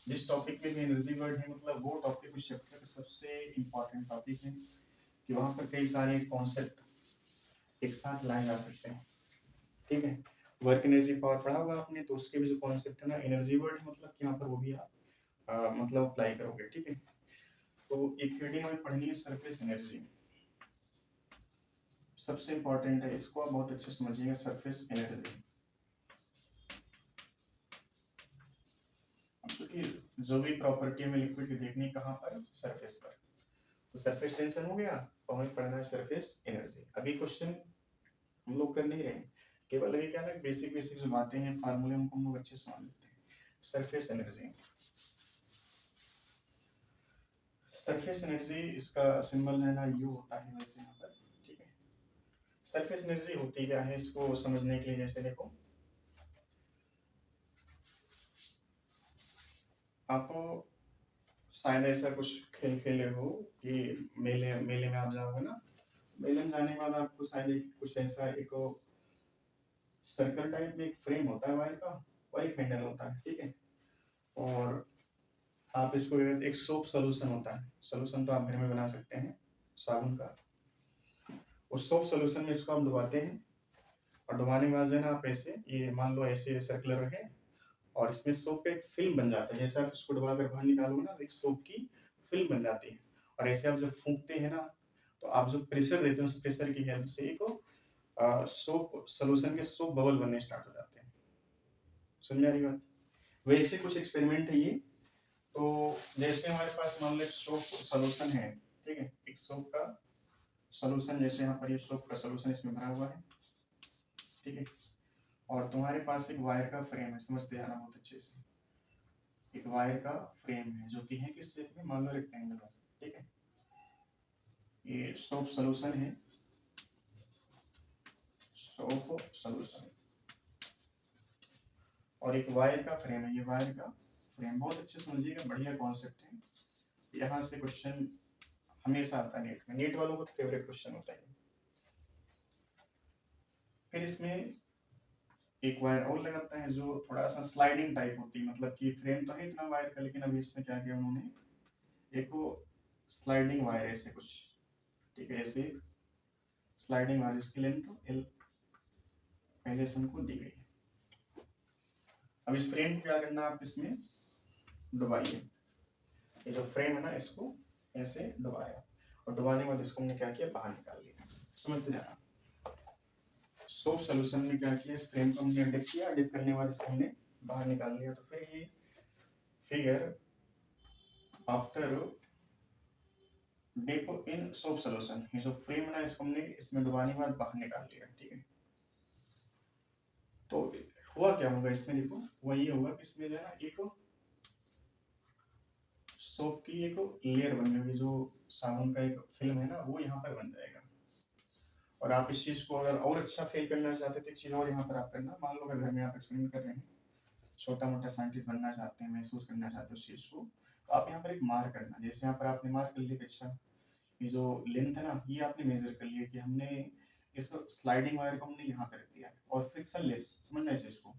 जिस टॉपिक में भी एनर्जी वर्ड है मतलब वो टॉपिक उस चैप्टर का सबसे इम्पोर्टेंट टॉपिक है कि वहां पर कई सारे कॉन्सेप्ट एक साथ लाए जा सकते हैं। ठीक है, वर्क एनर्जी पावर पढ़ा होगा आपने, तो उसके भी जो कॉन्सेप्ट है ना एनर्जी वर्ड मतलब कि यहाँ पर वो भी आप मतलब अप्लाई करोगे। ठीक है, तो एक हेडिंग हमें पढ़नी है सरफेस एनर्जी, सबसे इंपॉर्टेंट है, इसको आप बहुत अच्छे से समझिएगा। सरफेस एनर्जी क्योंकि जो भी प्रॉपर्टी हमें लिक्विड की देखनी है कहाँ पर, सरफेस पर। तो सरफेस टेंशन हो गया और हमें पढ़ना है सरफेस एनर्जी। अभी क्वेश्चन हम लोग कर नहीं रहे हैं, केवल अभी क्या ना बेसिक बेसिक जो बातें हैं फार्मूले उनको हम लोग अच्छे से समझ लेते हैं। सरफेस एनर्जी, सरफेस एनर्जी इसका सिंबल है ना यू होता है वैसे यहाँ पर। ठीक है, सरफेस एनर्जी होती क्या है इसको समझने के लिए जैसे देखो, आप शायद ऐसा कुछ खेल खेले हो कि मेले मेले में आप जाओगे ना, मेले में जाने के बाद आपको शायद कुछ ऐसा एक सर्कल टाइप में एक फ्रेम होता है वायर का, वही हैंडल होता है। ठीक है, और आप इसको एक सोप सोल्यूशन होता है, सोल्यूशन तो आप घर में बना सकते हैं साबुन का, उस सोप सोल्यूशन में इसको आप डुबाते हैं और डुबाने के बाद जो है ना आप ऐसे ये मान लो ऐसे सर्कुलर रखे और इसमें सोप का एक फिल्म बन जाता है, जैसे आप इसको डुबा कर बाहर निकालोगे ना एक सोप की फिल्म बन जाती है। और ऐसे आप जब फूंकते हैं ना तो आप जो प्रेशर देते हैं उस प्रेशर की हेल्प से एक सोप सोल्यूशन के सोप बबल बनने स्टार्ट हो जाते हैं। समझ में आ रही बात? वैसे कुछ एक्सपेरिमेंट है ये। तो जैसे हमारे पास मान लो सोप सोल्यूशन है, ठीक है, एक सोप का सोल्यूशन, जैसे यहाँ पर ये सोप का सोल्यूशन इसमें भरा हुआ है। ठीक है, और तुम्हारे पास एक वायर का फ्रेम है, समझते जाना बहुत अच्छे से। एक वायर का फ्रेम है जो कि है किस शेप में, मान लो रेक्टेंगुलर। ठीक है, ये सोप सोल्यूशन है, सोप सोल्यूशन, और एक वायर का फ्रेम है, ये वायर का फ्रेम। बहुत अच्छे से समझिएगा, बढ़िया कॉन्सेप्ट है। यहाँ से क्वेश्चन हमेशा आता है नीट में, नीट वालों का फेवरेट क्वेश्चन होता है। फिर इसमें एक वायर और लगाता है जो थोड़ा सा स्लाइडिंग टाइप होती है, मतलब कि फ्रेम तो है इतना वायर का, लेकिन अभी इसमें क्या किया उन्होंने, एक वो स्लाइडिंग वायर ऐसे कुछ। ठीक है, ऐसे स्लाइडिंग वायर जिसकी लेंथ एल पहले से हमको दी गई है। अब इस फ्रेम को क्या करना है, आप इसमें डुबाइए। ये जो फ्रेम है ना इसको ऐसे डुबाया और डुबाने के बाद इसको हमने क्या किया, बाहर निकाल लिया। समझते जाना, सोप सोल्यूशन में क्या किया, इस फ्रेम को हमने डिप किया, डिप करने के बाद इसको हमने बाहर निकाल लिया। तो फिर ये figure after dip in soap solution, ये जो फ्रेम है ना इसको हमने इसमें डुबाने के बाद बाहर निकाल लिया। ठीक है, तो हुआ क्या होगा इसमें, देखो हुआ ये होगा कि इसमें जो है ना एक सोप की एक लेयर बनी होगी, जो साबुन का एक फिल्म है ना वो यहाँ पर बन जाएगा। और आप इस चीज को अगर और अच्छा फील करना चाहते थे, एक चीज और यहाँ पर आप करना, मान लो अगर घर में आप एक्सपेरिमेंट कर रहे हैं, छोटा मोटा साइंटिस्ट बनना चाहते हैं, महसूस करना चाहते हैं उस चीज को, तो आप यहाँ पर एक मार्क करना। जैसे यहाँ पर आपने मार्क कर लिया, अच्छा ये जो लेंथ है ना ये आपने मेजर कर लिया कि हमने इस स्लाइडिंग वायर को हमने यहाँ पे रख दिया और फ्रिक्शन लेस, समझना इस चीज को।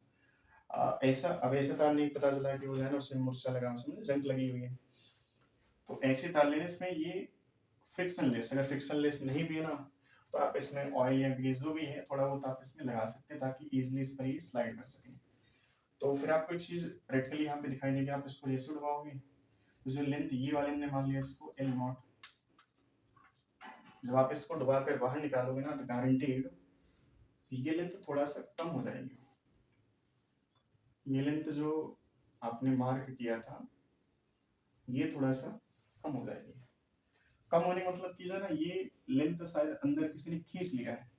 ऐसा अब ऐसे तार नहीं पता चला कि वो जो है ना उसमें मुर्चा लगा, उसमें जंग लगी हुई है, तो ऐसे तार लेने में ये फ्रिक्शन लेस, अगर फ्रिक्शन लेस नहीं भी है ना तो आप इसमें ऑयल या ग्रीस जो भी है थोड़ा बहुत आप इसमें लगा सकते हैं ताकि इजिली इस पर ये स्लाइड कर सके। तो फिर आपको एक चीज प्रैक्टिकली यहाँ पे दिखाई देगी, आप इसको जैसे उड़वाओगे तो जो लेंथ ये वाले हमने मान लिया इसको एल नॉट, जब आप इसको डुबा कर बाहर निकालोगे ना तो गारंटीड ये लेंथ थोड़ा सा कम हो जाएगी। ये लेंथ जो आपने मार्क किया था ये थोड़ा सा कम हो जाएगी। कम होने का मतलब कि जो है ना ये लेंथ शायद अंदर किसी ने खींच लिया है।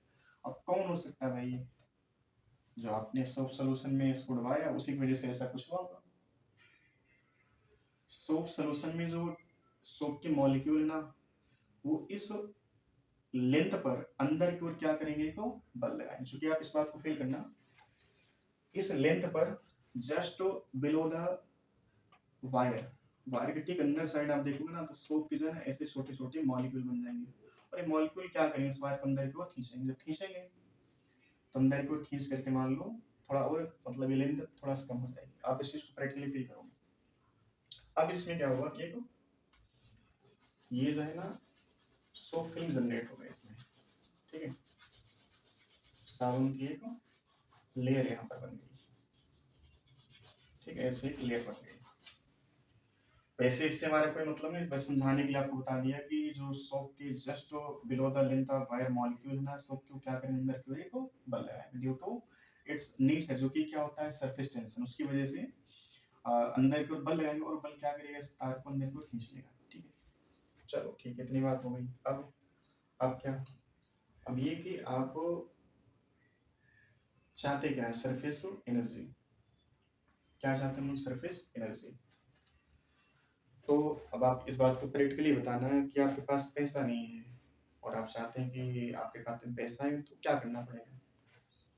अब कौन हो सकता है भाई, ये जो आपने सोप सोल्यूशन में इसको डुबाया उसी की वजह से ऐसा कुछ हुआ होगा। सोप सोल्यूशन में जो सोप के मॉलिक्यूल है ना वो इस लेंथ पर अंदर की ओर क्या करेंगे, को बल लगाएंगे। चूंकि आप इस बात को फील करना, इस लेंथ पर just below the wire, wire के ठीक अंदर साइड आप देखोगे ना तो सोप की जो है ना ऐसे छोटे छोटे मॉलिक्यूल बन जाएंगे और ये मॉलिक्यूल क्या करेंगे, इस वायर को अंदर की ओर खींचेंगे। जब खींचेंगे तो अंदर की ओर खींच करके मान लो थोड़ा और मतलब ये लेंथ थोड़ा सा कम हो जाएगी। आप इस चीज को प्रैक्टिकली फील करोगे। अब इसमें क्या हुआ कि ये जो है ना सोप फिल्म जनरेट हो गया इसमें, ठीक है। साबुन की एक लेयर यहाँ पर बन गई, ठीक है, ऐसे एक लेयर बन गई। वैसे इससे हमारा कोई मतलब नहीं, बस समझाने के लिए आपको बता दिया कि जो सोप के just below the length of wire molecule है ना, सोप को क्या करें अंदर की ओर को बल लगाए ड्यू टू इट्स नीड्स है, जो कि क्या होता है सरफेस टेंशन, उसकी वजह से अंदर की ओर बल लगाएंगे और बल क्या करेगा इस तार को अंदर की ओर खींच लेगा, ठीक है। चलो ठीक है, इतनी बात हो गई। अब क्या, अब ये कि आप चाहते क्या है, सरफेस एनर्जी, क्या चाहते हैं हम सरफेस एनर्जी। तो अब आप इस बात को प्रैक्टिकली बताना है कि आपके पास पैसा नहीं है और आप चाहते हैं कि आपके खाते में पैसा है, तो क्या करना पड़ेगा।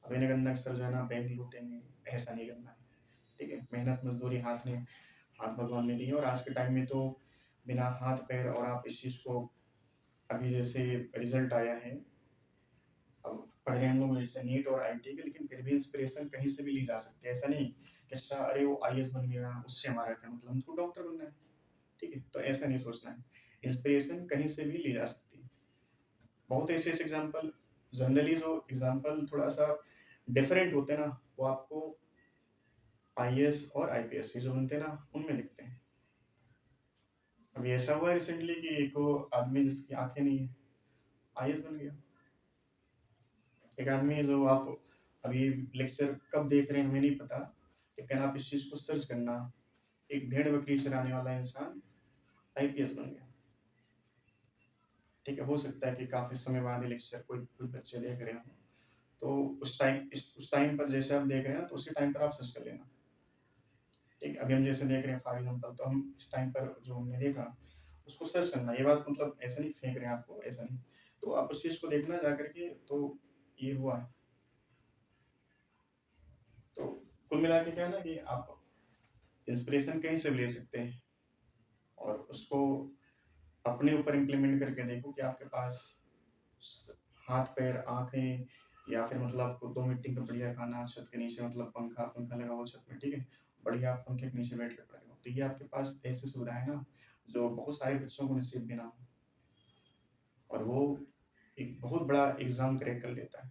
अब इन्हें करना सर जो है ना बैंक लूटेंगे, ऐसा नहीं करना है, ठीक है। मेहनत मजदूरी हाथ भगवान ने दी है, और आज के टाइम में तो बिना हाथ पैर, और आप इस चीज़ को अभी जैसे रिजल्ट आया है, अब पढ़ रहे हैं हम लोग जैसे नीट और आईटी के, लेकिन फिर भी इंस्पिरेशन कहीं से भी ली जा सकती है। ऐसा नहीं कि अच्छा अरे वो आईएएस बन गया उससे हमारा क्या मतलब, हमको डॉक्टर बनना है, ठीक है। तो ऐसा नहीं सोचना है, इंस्पिरेशन कहीं से भी ली जा सकती है। बहुत ऐसे ऐसे एग्जाम्पल, जनरली जो एग्जाम्पल थोड़ा सा डिफरेंट होते हैं ना, वो आपको आईएएस और आईपीएस जो बनते हैं ना उनमें दिखते हैं। अभी ऐसा हुआ रिसेंटली कि एक आदमी जिसकी आंखें नहीं है आईएएस बन गया। एक आदमी जो आप अभी लेक्चर कब देख रहे हैं हमें नहीं पता, लेकिन आप इस चीज को सर्च करना, एक भेड़ बकरी चराने वाला इंसान आईपीएस बन गया, ठीक है। हो सकता है कि काफी समय बाद ये लेक्चर कोई कोई बच्चे देख रहे हो, तो उस टाइम पर जैसे आप देख रहे हैं तो उसी टाइम पर आप सर्च कर लेना, ठीक है। अभी हम जैसे देख रहे हैं फॉर एग्जाम्पल, तो हम इस टाइम पर जो हमने देखा उसको सर्च करना। ये बात मतलब ऐसा नहीं फेंक रहे हैं आपको, ऐसा नहीं, तो आप उस चीज को देखना जा करके, तो ये हुआ है। तो कुल मिला के क्या है ना कि आप इंस्पिरेशन कहीं से भी ले सकते हैं, और उसको अपने ऊपर इम्प्लीमेंट करके देखो कि आपके पास हाथ पैर आंखें, या फिर मतलब आपको 2 मिनट का बढ़िया खाना, छत के नीचे मतलब पंखा पंखा लगा हो छत में, ठीक है, बढ़िया आप पंखे के नीचे बैठ कर पड़े हो, तो ये आपके पास ऐसी सुविधा है ना जो बहुत सारे बच्चों को नसीब भी ना हो, और वो एक बहुत बड़ा एग्जाम क्रैक कर लेता है।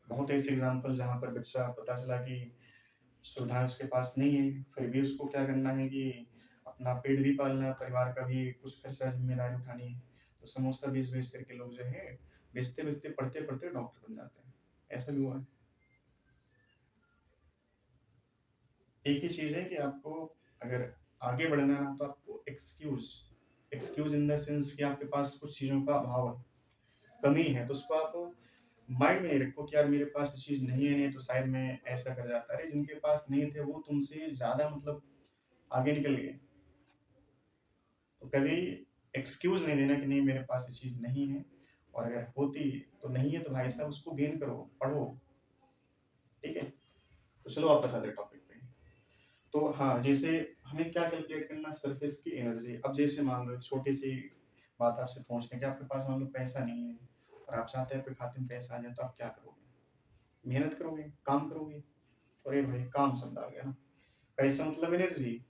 बहुत ऐसे एग्जाम्पल जहाँ पर बच्चा पता चला कि सुविधाएं उसके पास नहीं है, फिर भी उसको क्या करना है कि अपना पेट भी पालना है, परिवार का भी कुछ खर्चा जिम्मेदारी उठानी है, तो समोसा बेच बेच करके लोग जो है बेचते बेचते पढ़ते पढ़ते डॉक्टर बन जाते हैं। ऐसा भी हुआ है। एक ही चीज है कि आपको अगर आगे बढ़ना है ना, तो आपको एक्सक्यूज इन द सेंस कि आपके पास कुछ चीजों का अभाव है, कमी है, तो उसको आप माइंड में रखो कि यार मेरे पास ये चीज नहीं है, नहीं तो शायद मैं ऐसा कर जाता। अरे जिनके पास नहीं थे वो तुमसे ज्यादा मतलब आगे निकल गए। तो कभी एक्सक्यूज नहीं देना कि नहीं मेरे पास ये चीज नहीं है, और अगर होती तो नहीं है तो भाई साहब उसको गेन करो, पढ़ो, ठीक है। तो चलो वापस आते टॉपिक पे। तो हाँ, जैसे हमें क्या कैलकुलेट करना, सरफेस की एनर्जी। अब जैसे मान लो एक छोटी सी बात आपसे पूछने कि आपके पास मान लो पैसा नहीं है, और आप चाहते हैं आपके खाते में पैसा आ जाए, तो आप क्या करोगे, मेहनत करोगे, काम करोगे। और ये भाई काम शब्द आ गया ना, पैसा मतलब एनर्जी,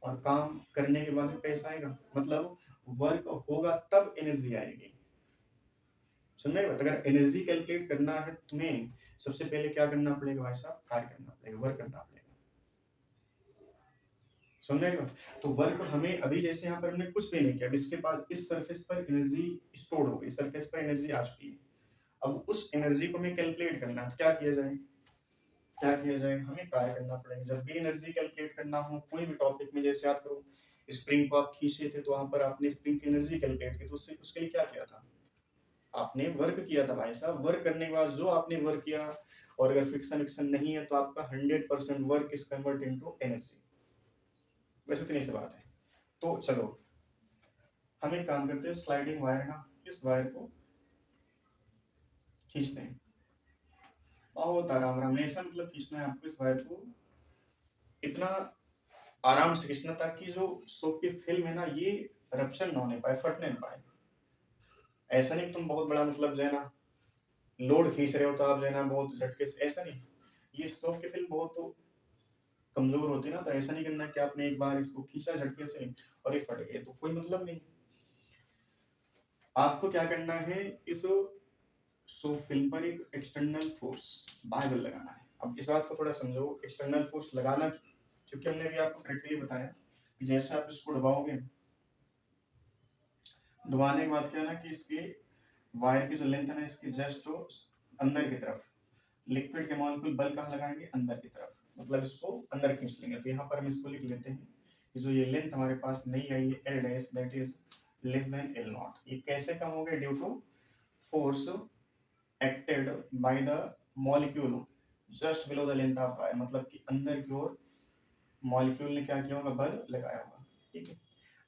और काम करने के बाद भी पैसा आएगा, मतलब वर्क होगा तब एनर्जी आएगी। सुन रहे हो? तो अगर एनर्जी कैलकुलेट करना है तुम्हें, सबसे पहले क्या करना पड़ेगा भाई साहब, कार्य करना पड़ेगा, वर्क करना पड़ेगा। समझ रहे हो? तो वर्क हमें अभी जैसे यहाँ पर हमने कुछ भी नहीं किया, अब इसके बाद इस सरफेस पर एनर्जी स्टोर हो गई, सरफेस पर एनर्जी आ चुकी है। अब उस एनर्जी को हमें कैलकुलेट करना है, तो क्या किया जाए, हमें कार्य करना पड़ेगा। जब भी एनर्जी कैलकुलेट करना हो कोई भी टॉपिक में, जैसे याद करो स्प्रिंग को आप खींचे थे, तो वहां पर आपने स्प्रिंग की एनर्जी कैलकुलेट की, तो उससे उसके लिए क्या किया था, आपने वर्क किया था भाई साहब। वर्क करने के बाद जो आपने वर्क किया, और अगर फ्रिक्शन विक्शन नहीं है, तो आपका 100% work is convert into energy. बस इतनी सी बात है। तो चलो हम एक काम करते हैं, स्लाइडिंग वायर ना, इस वायर को खींचते हैं, बहुत आराम आराम ऐसा मतलब खींचना है आपको इस वायर को, इतना आराम से खींचना ताकि जो सोप की फिल्म है ना ये रप्शन ना होने पाए, फटने ना पाए। ऐसा नहीं तुम बहुत बड़ा मतलब जो है ना लोड खींच रहे हो, तो आप जो है ना बहुत झटके से, ऐसा नहीं। ये सोप की फिल्म बहुत तो कमजोर होती है ना, तो ऐसा नहीं करना कि आपने एक बार इसको खींचा झटके से और ये फट गए, तो कोई मतलब नहीं। आपको क्या करना है, इस फिल्म पर एक एक्सटर्नल फोर्स बाह्य बल लगाना है। अब इस बात को थोड़ा समझो, एक्सटर्नल फोर्स लगाना, क्योंकि हमने भी आपको करेक्टली बताया कि जैसे आप इसको दबाओगे, दबाने के बाद क्या है ना कि इसके वायर की जो लेंथ है ना, इसके जस्ट अंदर की तरफ, लिक्विड के मॉलिक्यूल बल कहाँ लगाएंगे, अंदर की तरफ, मतलब इसको अंदर खींच लेंगे। तो यहाँ पर हम इसको लिख लेते हैं कि जो ये लेंथ हमारे पास नहीं आई है L dash, that is less than L naught. ये कैसे कम हो गया, due to force acted by the molecule just below the length of wire, मतलब कि अंदर की ओर मॉलिक्यूल ने क्या किया होगा, बल लगाया होगा। ठीक है,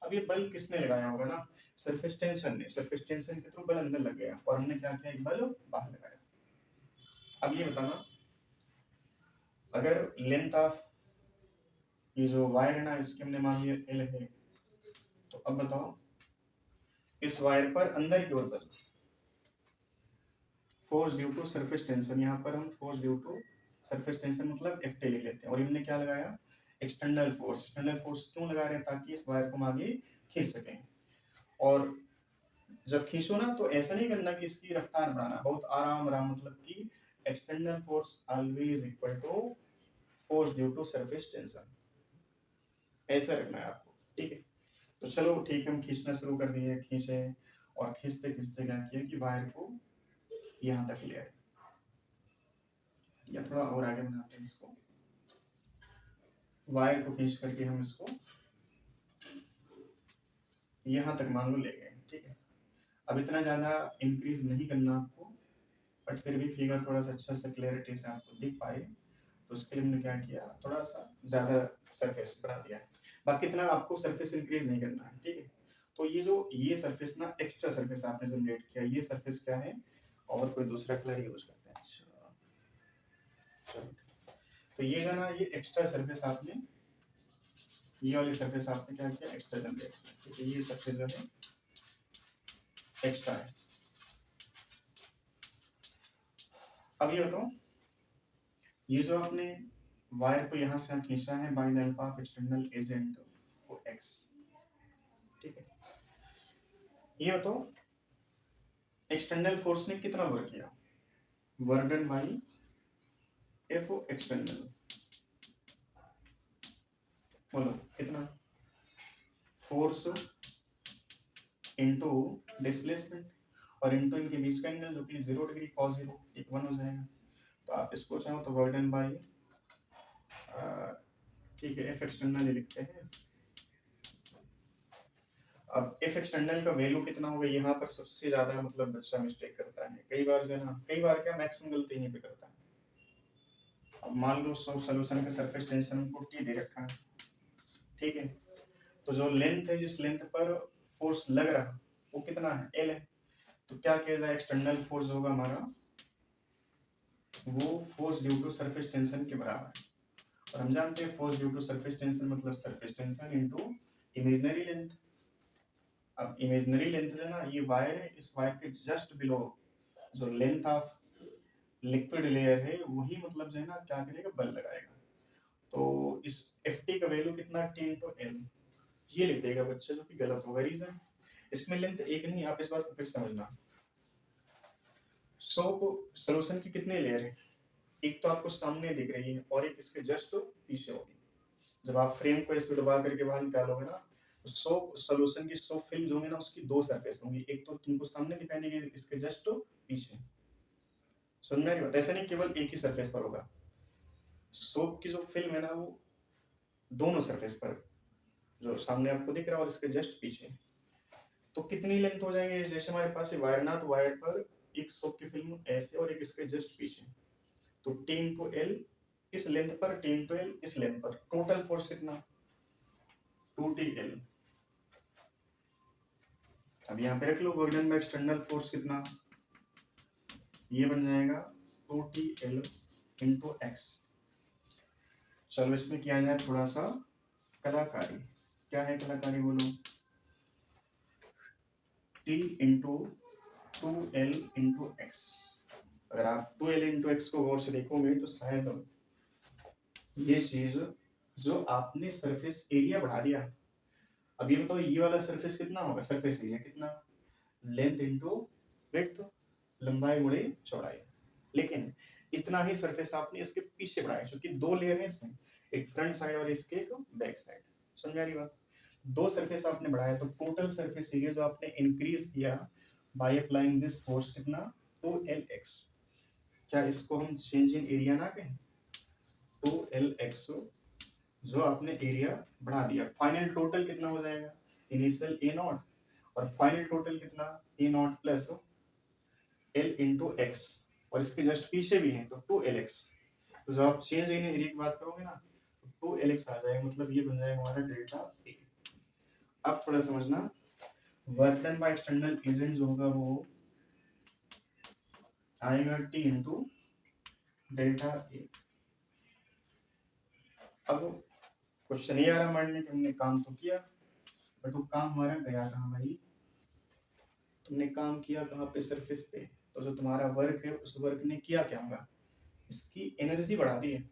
अब ये बल किसने लगाया होगा ना, सरफेस टेंशन ने, सरफेस टेंशन के थ्रू बल अंदर लग गया और हमने क्या किया, एक बल बाहर लगाया। अब ये बताना, अगर लेंथ ऑफ ये जो वायर है ना, इसकी हमने मान लिया एल है, तो अब बताओ इस वायर पर अंदर की ओर बल, force due to surface tension, यहाँ पर हम force due to surface tension मतलब एफ लिख लेते हैं, और हमने क्या लगाया, एक्सटर्नल फोर्स। एक्सटर्नल फोर्स क्यों लगा रहे हैं, ताकि इस वायर को हम आगे खींच सकें। और जब खींचो ना, तो ऐसा नहीं करना कि इसकी रफ्तार बढ़ाना, बहुत आराम आराम, मतलब कि external force always equal to force due to surface tension, ऐसा रखना है आपको। ठीक है, तो चलो ठीक है, हम खींचना शुरू कर दिए, खींचे और खींचते खींचते क्या किया कि वायर को यहाँ तक ले आए, या थोड़ा और आगे बनाते हैं इसको, वायर को खींच करके हम इसको यहाँ तक मान लो ले गए। ठीक है, अब इतना ज्यादा इंक्रीज नहीं करना आपको, बट फिर भी फिगर थोड़ा सा अच्छा से क्लैरिटी से आपको दिख पाए, तो उसके लिए हमने क्या किया, थोड़ा सा ज्यादा सरफेस बना दिया। बाकी इतना आपको सरफेस इंक्रीज नहीं करना है। ठीक है, तो ये सरफेस ना, एक्स्ट्रा सरफेस आपने जनरेट किया, ये सरफेस क्या है, और कोई दूसरा कलर यूज करते हैं। अच्छा, चलो, तो ये जो ना, ये एक्स्ट्रा सरफेस आपने, ये वाली सरफेस आपने क्या किया, एक्स्ट्रा जनरेट किया। ठीक है, ये सरफेस जो है एक्स्ट्रा है। अब ये बताओ, ये जो आपने वायर को यहाँ से खींचा है by the help of external agent को एक्स। ठीक है, ये बताओ एक्सटर्नल फोर्स ने कितना वर्क किया, work done bye F external, बोलो कितना, फोर्स इनटू डिस्प्लेसमेंट, और इनटू इनके बीच का एंगल जो कि 0 डिग्री cos 0, एक 1 हो जाएगा। तो आप इसको चाहो तो वर्क डन बाय, ठीक है, एफ एक्सटर्नल ही लिखते हैं। अब एफ एक्सटर्नल का वैल्यू कितना होगा, यहाँ पर सबसे ज्यादा मतलब बच्चा मिस्टेक करता है कई बार, जो है ना, कई बार क्या मैक्सिमम गलती यहीं पे करता है। अब मान लो सॉल्यूशन के सरफेस टेंशन को टी दे रखा है। ठीक है, तो जो लेंथ है, जिस लेंथ पर फोर्स लग रहा वो कितना है, एल है। तो क्या किया जाए, एक्सटर्नल फोर्स होगा हमारा वो force due to surface tension के बराबर है। और हम जानते हैं force due to surface tension मतलब surface tension into imaginary length. अब इमेजिनरी लेंथ जो है ना, ये वायर है, इस वायर के जस्ट बिलो जो लेंथ ऑफ लिक्विड लेयर है, वही मतलब जो है ना क्या करेगा, बल लगाएगा। तो इस एफ टी का वैल्यू कितना, टी इंटू एल, ये लिख देगा बच्चा, जो कि गलत होगा। रीजन, इसमें लेंथ एक नहीं, आप इस बात को फिर समझना। सो को सोल्यूशन की कितने लेयर है, एक तो आपको सामने दिख रही है और एक इसके जस्ट पीछे होगी। जब आप फ्रेम को ऐसे दबा करके बाहर निकालोगे ना, तो सो सोल्यूशन की सो फिल्म होंगी ना, उसकी दो सरफेस होंगी, एक तो तुमको सामने दिखाई देगी, इसके जस्ट पीछे। सुन में बात, ऐसा नहीं केवल एक ही सरफेस पर होगा। सोप की जो फिल्म है ना, वो दोनों सरफेस पर, जो सामने आपको दिख रहा है और इसके जस्ट पीछे। तो कितनी लेंथ हो जाएंगे, जैसे हमारे पास वायर ना, तो वायर पर एक सोप की फिल्म ऐसे और एक इसके जस्ट पीछे, तो टी इंटू एल इस लेंथ पर, टी इंटू एल इस लेंथ पर, टोटल फोर्स कितना, 2TL। अब यहाँ पे रख लो, work done by external force कितना, ये बन जाएगा 2TL इंटू एक्स। चलो इसमें किया जाए थोड़ा सा कलाकारी। क्या है कलाकारी, बोलो, T into 2L into x. अगर आप 2L इंटू एक्स को गौर से देखोगे तो शायद ये चीज जो आपने सरफेस एरिया बढ़ा दिया, अब ये बताओ ये वाला सरफेस कितना होगा, सरफेस एरिया कितना, लेंथ इंटू विड्थ, लंबाई गुणे चौड़ाई। लेकिन इतना ही सरफेस आपने इसके पीछे बढ़ाया, क्योंकि दो लेयर है इसमें, एक फ्रंट साइड और इसके एक बैक साइड। समझ आ रही बात? दो सरफेस आपने बढ़ाया तो टोटल सरफेस एरिया जो आपने इंक्रीज किया बाय अप्लाइंग दिस फोर्स कितना, 2Lx। क्या इसको हम चेंज इन एरिया ना कहें, 2Lx जो आपने एरिया बढ़ा दिया। फाइनल टोटल कितना हो जाएगा, इनिशियल ए नॉट और फाइनल टोटल कितना, A naught plus L into X, और इसके जस्ट पीछे भी है तो 2Lx। तो जब आप चेंज इन एरिया की बात करोगे ना तो 2Lx आ जाएगा, मतलब ये बन जाएगा हमारा डेल्टा ए। अब थोड़ा समझना, work done by external agent जो होगा वो आएगा टी इंटू डेल्टा ए। अब क्वेश्चन ये आ रहा माइंड में कि हमने काम तो किया, बट वो काम हमारा गया कहाँ भाई, तुमने काम किया कहाँ पे, सरफेस पे। तो जो तुम्हारा वर्क है उस वर्क ने किया क्या होगा, इसकी एनर्जी बढ़ा दी है।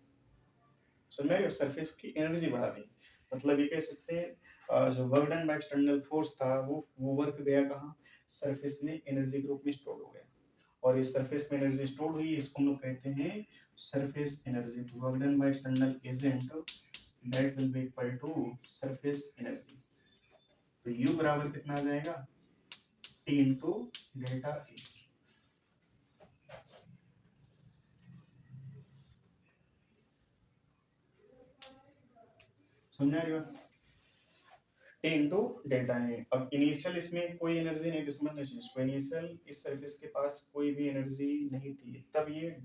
समझ में, सरफेस की एनर्जी बढ़ा दी, मतलब ये कह सकते हैं जो work done by external force था वो वर्क गया कहाँ, सरफेस में एनर्जी के रूप में स्टोर हो गया। और ये सरफेस में एनर्जी स्टोर हुई, इसको हम लोग कहते हैं सरफेस एनर्जी। तो work done by external agent that will be equal to surface energy. तो यू बराबर कितना आ जाएगा, टी इंटू डेल्टा ए। समझ रही हो, टी इंटू डेल्टा ए। अब इनिशियल इसमें कोई एनर्जी नहीं थी, समझना चाहिए इसको, इनिशियल इस सरफेस के पास कोई भी एनर्जी नहीं थी, तब ये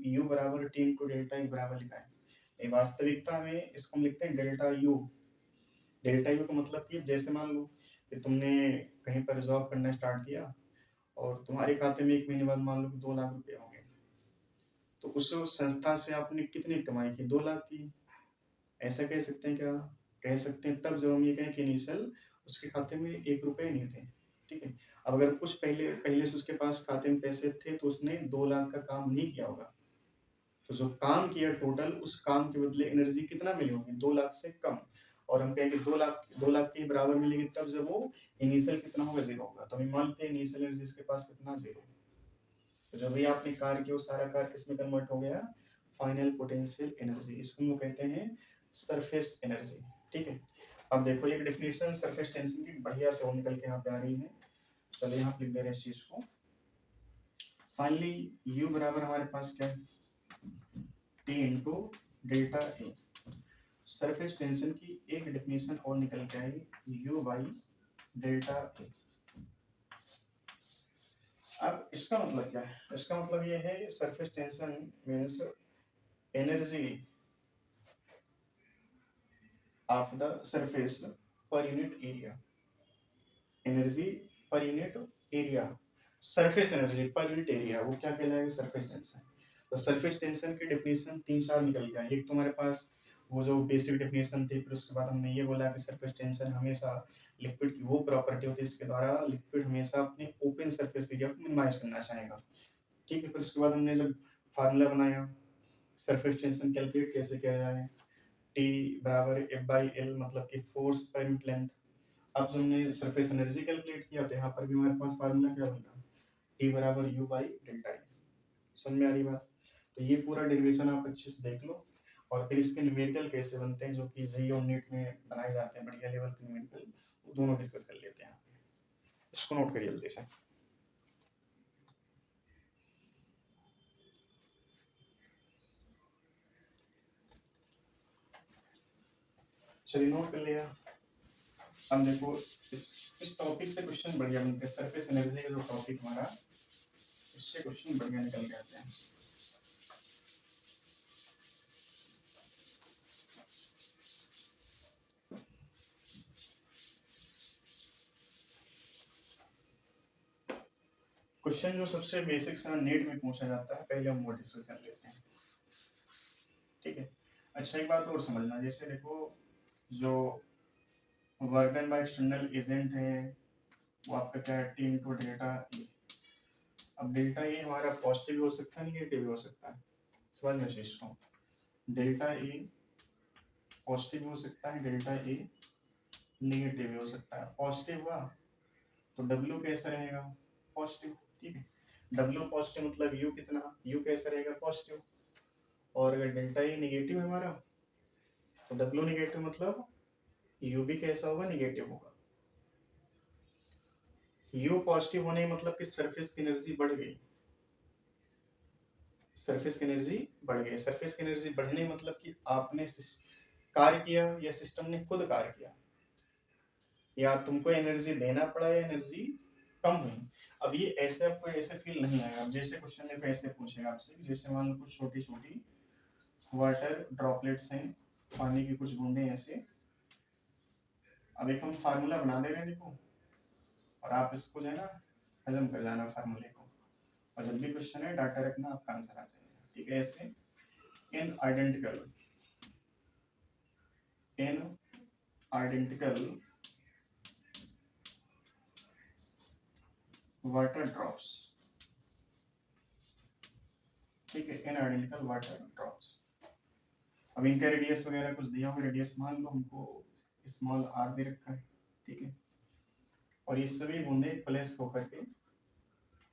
यू बराबर टी इंटू डेल्टा ए बराबर लिखा है। वास्तविकता में इसको हम लिखते हैं डेल्टा यू। डेल्टा यू का मतलब कि जैसे मान लो कि तुमने कहीं पर जॉब करना स्टार्ट किया और तुम्हारे खाते में 1 महीने बाद मान लो कि 2 लाख रुपए होंगे, तो उस संस्था से आपने कितनी कमाई की, 2 लाख की। ऐसा कह सकते हैं क्या, कह सकते हैं तब जब हम ये कहें कि इनिशियल उसके खाते में 1 रुपए नहीं थे। ठीक है, अब अगर कुछ पहले पहले से उसके पास खाते में पैसे थे तो उसने 2 लाख का काम नहीं किया होगा, तो जो काम किया टोटल उस काम के बदले एनर्जी कितना मिली होगी, 2 लाख से कम। और हम कहेंगे 2 लाख के बराबर मिलेगी तब जब वो इनिशियल कितना होगा, 0 होगा। तो हम मानते हैं इनिशियल एनर्जी इसके पास कितना, 0। तो जब भी आपने कार्य किया वो सारा कार्य किसमें कन्वर्ट हो गया, फाइनल पोटेंशियल एनर्जी। इसको हम कहते हैं सरफेस एनर्जी। ठीक है, अब देखो एक डेफिनेशन सरफेस टेंशन की बढ़िया से वो निकल के यहाँ पे आ रही है। चलिए यहाँ पे लिख दे रहे हैं इस चीज को। फाइनली यू बराबर हमारे पास क्या है, T into delta A. Surface tension की एक डेफिनेशन और निकल के आई, यू बाई डेल्टा ए। अब इसका मतलब क्या है, इसका मतलब ये है surface tension means energy of the surface per unit area. Energy per unit area, surface energy per unit area, वो क्या कहलाएगा, सरफेस टेंशन। तो सरफेस टेंशन की डेफिनेशन 3-4 निकल गया। एक तुम्हारे पास वो जो बेसिक डेफिनेशन थी, फिर उसके बाद हमने ये बोला कि सरफेस टेंशन हमेशा लिक्विड की वो प्रॉपर्टी होती है इसके द्वारा लिक्विड हमेशा अपने ओपन सरफेस एरिया को मिनिमाइज करना चाहेगा। ठीक है, फिर उसके बाद हमने जब फार्मूला बनाया सरफेस टेंशन कैलकुलेट कैसे किया जाए, टी बराबर एफ बाई एल, मतलब कि फोर्स पर यूनिट लेंथ। अब जब हमने सरफेस एनर्जी कैलकुलेट किया तो यहाँ पर भी हमारे पास फार्मूला क्या बना, टी बराबर यू बाई डेल्टा ई। समझ में आ रही बात? तो ये पूरा डेरिवेशन आप अच्छे से देख लो, और फिर इसके न्यूमेरिकल कैसे बनते हैं जो कि जी और नीट में बनाए जाते हैं बढ़िया लेवल के न्यूमेरिकल, वो दोनों डिस्कस कर लेते हैं। इसको नोट करिए जल्दी से। चलिए नोट कर लिया। अब देखो इस टॉपिक से क्वेश्चन बढ़िया बनते हैं, सरफेस एनर्जी का जो टॉपिक हमारा, इससे क्वेश्चन बढ़िया निकल के आते हैं। क्वेश्चन जो सबसे बेसिक सा नेट में पूछा जाता है पहले हम वो डिस्कस कर लेते हैं। ठीक है, अच्छा एक बात और समझना, जैसे देखो जो work done by external agent है वो आपका क्या है, टी इंटू डेल्टा ई। अब डेल्टा ई हमारा पॉजिटिव भी हो सकता है, निगेटिव भी हो सकता है। समझ में चीज को, डेल्टा ई पॉजिटिव हो सकता है, डेल्टा ए नेगेटिव भी हो सकता है। पॉजिटिव हुआ तो डब्ल्यू कैसा रहेगा, पॉजिटिव, ठीक है। डब्ल्यू पॉजिटिव मतलब यू कितना, यू कैसा रहेगा, पॉजिटिव। और अगर डेल्टा ए नेगेटिव है हमारा तो डब्ल्यू नेगेटिव मतलब यू भी कैसा होगा, नेगेटिव होगा। यू पॉजिटिव होने मतलब कि सरफेस की एनर्जी बढ़ गई, सरफेस की एनर्जी बढ़ गई। सरफेस की एनर्जी बढ़ने मतलब कि आपने कार्य किया या सिस्टम ने खुद कार्य किया, या तुमको एनर्जी देना पड़ा या एनर्जी कम हुई। अब ये ऐसे आपको ऐसे फील नहीं आएगा। अब जैसे क्वेश्चन देखो ऐसे पूछेगा आपसे, जैसे मान लो कुछ छोटी छोटी वाटर ड्रॉपलेट्स हैं, पानी की कुछ बूंदे ऐसे। अब एक हम फार्मूला बना दे रहे हैं देखो, और आप इसको जो है ना हजम कर जाना फार्मूले को, और जब भी क्वेश्चन है डाटा रखना, आपका आंसर आ जाएगा, ठीक है। ऐसे इन आइडेंटिकल वाटर ड्रॉप्स, ठीक है, इन आइडेंटिकल वाटर ड्रॉप्स। अब इनका रेडियस वगैरह कुछ दिया हुआ, रेडियस मान लो हमको स्मॉल आर दे रखा है, ठीक है। और ये सभी बूंदे प्लस होकर के,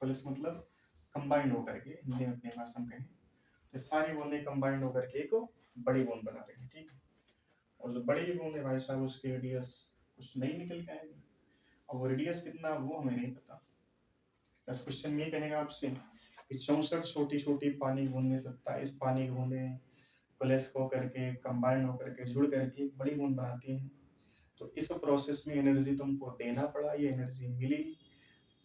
प्लस मतलब कंबाइंड होकर के, हिंदी में अपनी भाषा में कहें तो सारी बूंदे कंबाइंड होकर के एक बड़ी बूंद बना रही है, ठीक है। और जो बड़ी बूंद है भाई साहब, उसकी रेडियस कुछ नहीं निकल के आएगी। अब वो रेडियस कितना वो हमें नहीं पता। बस क्वेश्चन ये कहेगा आपसे कि 64 छोटी छोटी पानी बूंदें 27 पानी की बूंदें प्लस हो करके कंबाइंड होकर के जुड़ करके एक बड़ी बूंद बनाती हैं। तो इस प्रोसेस में एनर्जी तुमको देना पड़ा, ये एनर्जी मिली।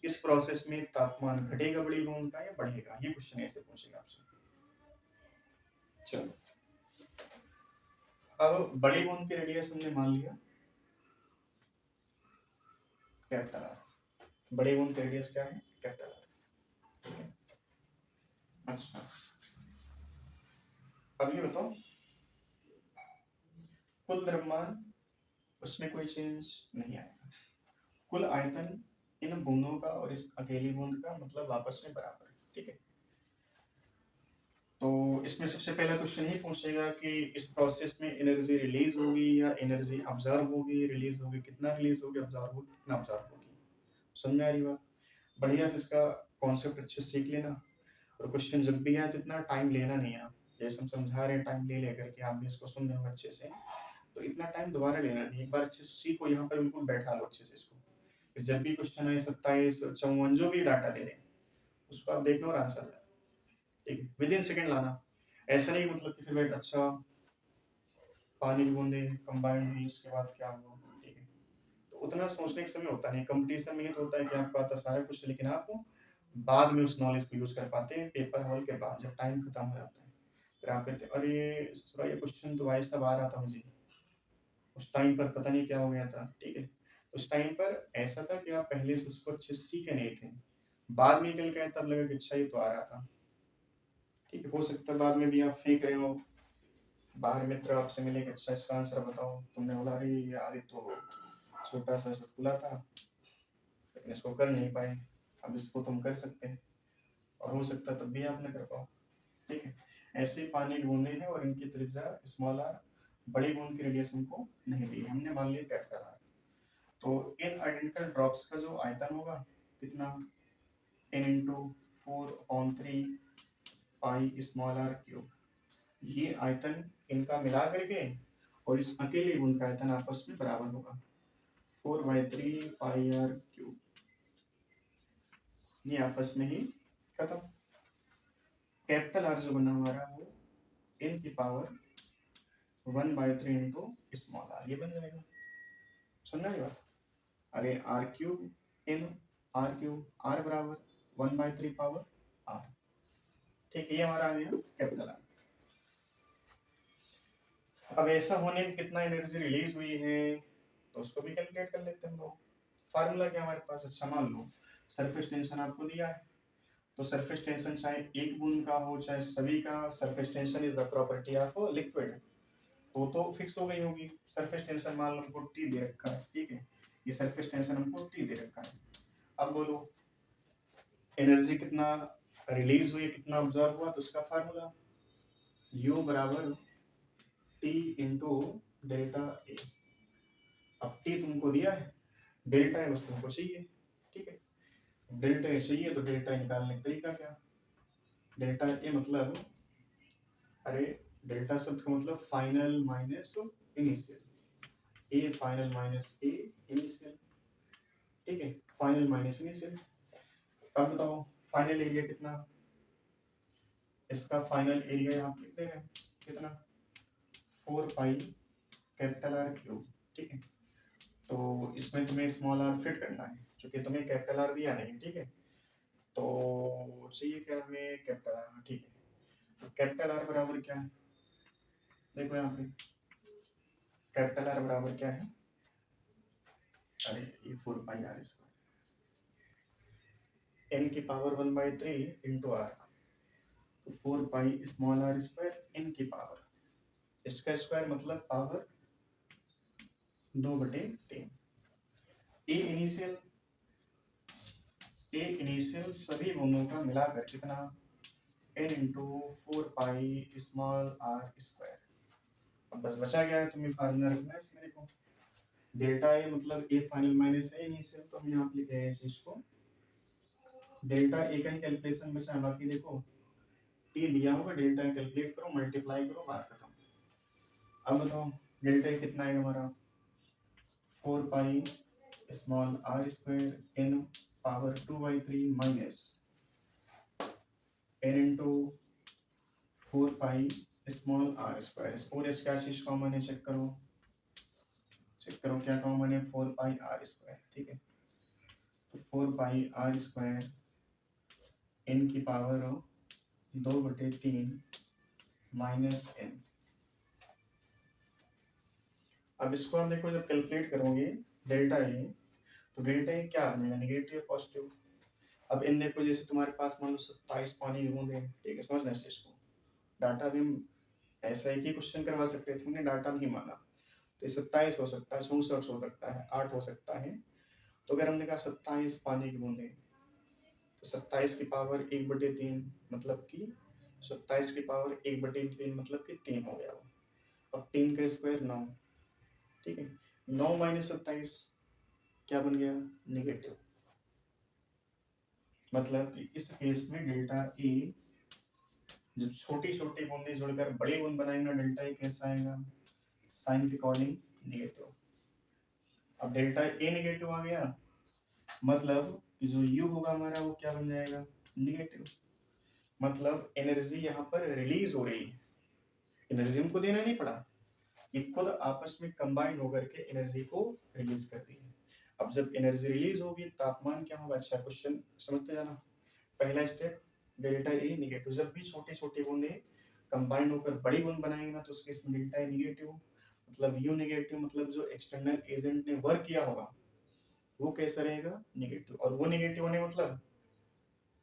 इस प्रोसेस में तापमान घटेगा बड़ी बूंद का या बढ़ेगा, ये क्वेश्चन ऐसे पूछेगा आपसे। चलो, अब बड़ी बूंद की रेडियस हमने मान लिया कैपिटल आर। बड़ी बूंद की रेडियस क्या है, कैपिटल आर। अच्छा, अब ये बताओ, कुल द्रव्यमान उसमें कोई चेंज नहीं आएगा। कुल आयतन इन बूंदों का और इस अकेली बूंद का मतलब आपस में बराबर है, ठीक है। तो इसमें सबसे पहला क्वेश्चन ही पूछेगा कि इस प्रोसेस में एनर्जी रिलीज होगी या एनर्जी ऑब्जर्व होगी, रिलीज होगी कितना, रिलीज होगी, ऑब्जर्व होगी कितना, ऑब्जर्व होगी। समझ में आ रही बात? बढ़िया से इसका कॉन्सेप्ट अच्छे से सीख लेना, और क्वेश्चन जब भी आए तो इतना टाइम लेना नहीं है। आप जैसे हम समझा रहे हैं टाइम ले लेकर के आप भी इसको सुन रहे हो अच्छे से, तो इतना टाइम दोबारा लेना नहीं, एक बार अच्छे से सीखो, यहाँ पर बिल्कुल बैठा लो अच्छे से इसको। फिर जब भी क्वेश्चन आए 27 54 जो भी डाटा दे रहे हैं उसको आप देखना और आंसर देना, ठीक है, विद इन सेकेंड लाना। ऐसा नहीं मतलब कि फिर वेट, अच्छा पानी की बूंदे कंबाइंड हुई उसके बाद क्या हुआ, ठीक है। तो उतना सोचने का समय होता नहीं, कंपटीशन में ही तो होता है कि आपको आता सारा कुछ, लेकिन आप बाद में उस नॉलेज को यूज कर पाते हैं पेपर हॉल के बाद, जब टाइम खत्म हो जाता है। फिर आप कहते हैं अरे ये क्वेश्चन तो भाई साहब आ रहा था मुझे, उस टाइम पर पता नहीं क्या हो गया था, ठीक है। उस टाइम पर ऐसा था कि आप पहले से उसको अच्छे से सीखे नहीं थे, बाद में निकल के आए तब लगा कि अच्छा ये तो आ रहा था, ठीक है। हो सकता है बाद में भी आप फेंक रहे हो, बाहर मित्र आपसे मिले कि अच्छा इसका आंसर बताओ, तुमने बोला अरे यार ये तो छोटा सा चुटकुला था, लेकिन इसको कर नहीं पाए, अब इसको तुम कर सकते हैं, और हो सकता है तब भी आप न कर पाओ, ठीक है। ऐसे पानी की बूंदे हैं और इनकी त्रिज्या स्मॉल आर, बड़ी बूंद की रेडियस हमको नहीं दी, हमने मान लिया कैपिटल आर। तो इन आइडेंटिकल ड्रॉप्स का जो आयतन होगा कितना, n into 4/3 pi small r cube. ये आयतन इनका मिला करके और इस अकेली बूंद का आयतन आपस में बराबर होगा 4/3 पाई आर क्यूब, ये आपस में ही खत्म। कैपिटल आर जो बना हमारा वो n की पावर 1/3 इंटू स्मॉल आर, ये बन जाएगा। सुनना ये बात, अरे r cube in r cube, r बराबर 1/3 पावर आर, ठीक है, ये हमारा आ गया कैपिटल आर। अब ऐसा होने में कितना एनर्जी रिलीज हुई है तो उसको भी कैलकुलेट कर लेते हैं हम लोग। फार्मूला क्या हमारे पास, अच्छा मान लो सरफेस टेंशन आपको दिया है, तो सरफेस टेंशन चाहे एक बूंद का हो चाहे सभी का, surface tension is the property of liquid, तो फिक्स हो गई होगी। सरफेस टेंशन मान लो हमको टी दे रखा है, ठीक है, ये सरफेस टेंशन हमको टी दे रखा है। अब बोलो एनर्जी कितना रिलीज हुई कितना ऑब्जर्व हुआ, तो उसका फार्मूला U बराबर टी इंटू डेल्टा ए। अब टी तुमको दिया है, डेल्टा ए बस तुमको चाहिए, ठीक है। डेल्टा ए चाहिए तो डेल्टा ए निकालने का तरीका क्या? डेल्टा ए मतलब, अरे डेल्टा शब्द का मतलब final minus initial, A final minus A initial, ठीक है, फाइनल माइनस इनिशियल। अब बताओ फाइनल एरिया कितना, इसका फाइनल एरिया यहाँ पे लिख दे रहे हैं कितना, 4 पाई कैपिटल आर क्यूब, ठीक है। तो इसमें तुम्हें स्मॉल आर फिट करना है, क्योंकि तुम्हें कैपिटल आर दिया नहीं, ठीक है। तो चाहिए क्या हमें, कैपिटल आर, ठीक है। तो कैपिटल आर बराबर क्या है, देखो यहाँ पे कैपिटल आर बराबर क्या है, अरे ये 4 पाई आर स्क्वायर, एन की पावर 1/3 इंटू आर, तो 4 pi small r square n की पावर, इसका स्क्वायर मतलब power 2/3। A initial, A initial सभी गुणों का मिलाकर कितना, n into 4 pi small r square. अब बस बचा गया है, तुम्हें फार्मूला रखना है इसमें, देखो डेल्टा ए मतलब A final minus A initial, तो हम यहाँ पे लिख रहे हैं इस चीज को, डेल्टा ए का ही कैलकुलेशन बचा है, बाकी देखो टी दिया होगा, डेल्टा ए कैलकुलेट करो, मल्टीप्लाई करो, बात खत्म। अब बताओ डेल्टा ए कितना आएगा हमारा, 4 pi small r square n power 2/3 minus n into 4 pi small r square, और इसका चीज कॉमन है, चेक करो, चेक करो क्या कॉमन है, 4 पाई आर स्क्वायर, ठीक है। तो 4 पाई आर स्क्वायर एन की पावर 2/3 माइनस एन। अब इसको हम देखो जब कैलकुलेट करोगे डेल्टा ए, तो डेल्टा ए क्या बनेगा, नेगेटिव पॉजिटिव। अब इन देखो जैसे तुम्हारे पास मान लो 27 पानी की बूंदे हैं, ठीक है, समझना इस चीज को, डाटा भी हम ऐसा एक ही क्वेश्चन करवा सकते थे, हमने डाटा नहीं माना, तो 27 हो सकता है, 64 हो सकता है, 8 हो सकता है। तो अगर हमने कहा 27 पानी की बूंदे, तो 27 की पावर 1/3 मतलब कि 27 की पावर 1/3 मतलब कि 3 हो गया वो। अब 3 का स्क्वायर 9, ठीक है, 9 माइनस 27 क्या बन गया, निगेटिव। मतलब कि इस केस में डेल्टा ए, जब छोटी छोटी बूंदे जुड़कर बड़ी बूंद बनाएंगे, डेल्टा ए कैसा आएगा, साइन के अकॉर्डिंग निगेटिव। अब डेल्टा ए निगेटिव आ गया, मतलब कि जो यू होगा हमारा वो क्या बन जाएगा, निगेटिव। मतलब एनर्जी यहाँ पर रिलीज हो रही है, एनर्जी हमको देना नहीं पड़ा, ये खुद आपस में कंबाइन होकर के एनर्जी को रिलीज करती है। अब जब एनर्जी रिलीज होगी तापमान क्या होगा, अच्छा क्वेश्चन समझते जाना। पहला स्टेप डेल्टा ए निगेटिव, जब भी छोटी छोटी बूंदें कंबाइन होकर बड़ी बूंद बनाएंगे ना, तो उसके इसमें डेल्टा ए निगेटिव, मतलब यू निगेटिव, मतलब जो एक्सटर्नल एजेंट ने वर्क किया होगा वो कैसा रहेगा, निगेटिव। और वो निगेटिव होने मतलब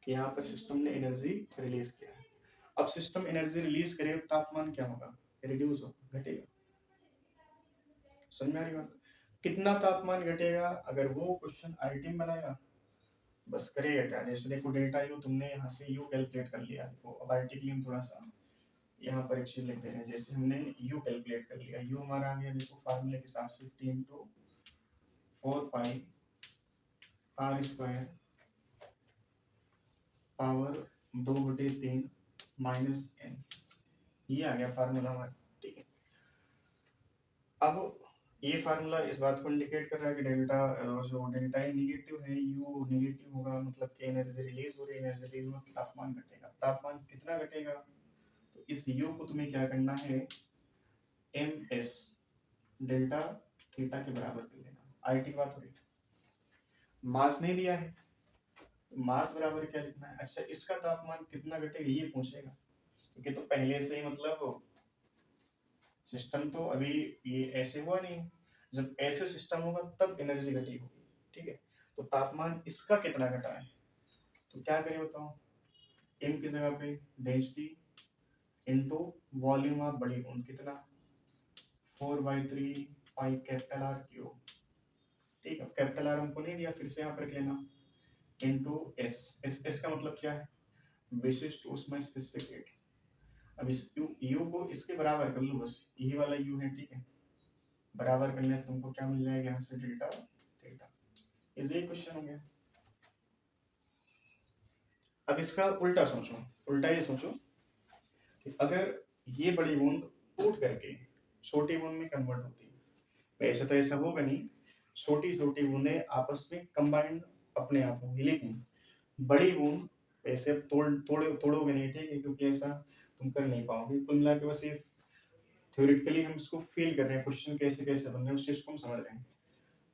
कि यहाँ पर सिस्टम ने एनर्जी रिलीज किया है। अब सिस्टम एनर्जी रिलीज करे, तापमान क्या होगा, रिड्यूस होगा, घटेगा। समझ में आ रही बात, कितना तापमान घटेगा, अगर वो क्वेश्चन आइटम बनाएगा बस करेगा क्या, जैसे देखो डेल्टा यू तुमने यहाँ से यू कैलकुलेट कर लिया, देखो अब आईटी के लिए हम थोड़ा सा यहाँ पर एक चीज लिख दे रहे हैं, जैसे हमने यू कैलकुलेट कर लिया, यू हमारा आ गया देखो फार्मूले के हिसाब से T into 4 pi r square power 2/3 minus n, ये आ गया फार्मूला हमारा, ठीक है। अब ये फार्मूला इस बात को इंडिकेट कर रहा है कि डेल्टा, जो डेल्टा ई निगेटिव है, यू निगेटिव होगा, मतलब कि एनर्जी रिलीज हो रही है, एनर्जी रिलीज मतलब तापमान घटेगा। तापमान कितना घटेगा, तो इस यू को तुम्हें क्या करना है, एम एस डेल्टा थीटा के बराबर कर लेना। आई टी की बात हो रही है, मास नहीं दिया है, मास बराबर क्या लिखना है, अच्छा इसका तापमान कितना घटेगा ये पूछेगा, क्योंकि तो पहले से ही मतलब सिस्टम तो अभी ये ऐसे हुआ नहीं, जब ऐसे सिस्टम होगा तब एनर्जी घटी होगी, ठीक है। तो तापमान इसका कितना घटा है, तो क्या करें बताओ, एम की जगह पे डेंसिटी इनटू वॉल्यूम ऑफ बड़ी बूंद कितना, 4/3 पाई कैपिटल आर क्यूब, ठीक है। कैपिटल आर हमको नहीं दिया, फिर से यहाँ पर लिख लेना, इनटू एस, एस का मतलब क्या है, विशिष्ट ऊष्मा स्पेसिफिक हीट। अब इस यू को इसके बराबर कर लो, बस यही वाला यू है, ठीक है। बराबर करने से तुमको क्या मिल जाएगा यहाँ से डेल्टा थीटा। इजी क्वेश्चन हो गया। अब इसका उल्टा सोचो, उल्टा ये सोचो कि अगर ये बड़ी बूंद टूट करके छोटी बूंद में कन्वर्ट होती है, वैसे तो ऐसा होगा नहीं, छोटी छोटी बूंदें आपस में कंबाइंड अपने आप होंगी, लेकिन बड़ी बूंद ऐसे तोड़ोगे नहीं, ठीक है, क्योंकि ऐसा तुम कर नहीं पाओगे। कुल मिला के बस ये थ्योरेटिकली हम इसको फील कर रहे हैं, क्वेश्चन कैसे कैसे बन रहे हैं उस चीज को हम समझ रहे हैं।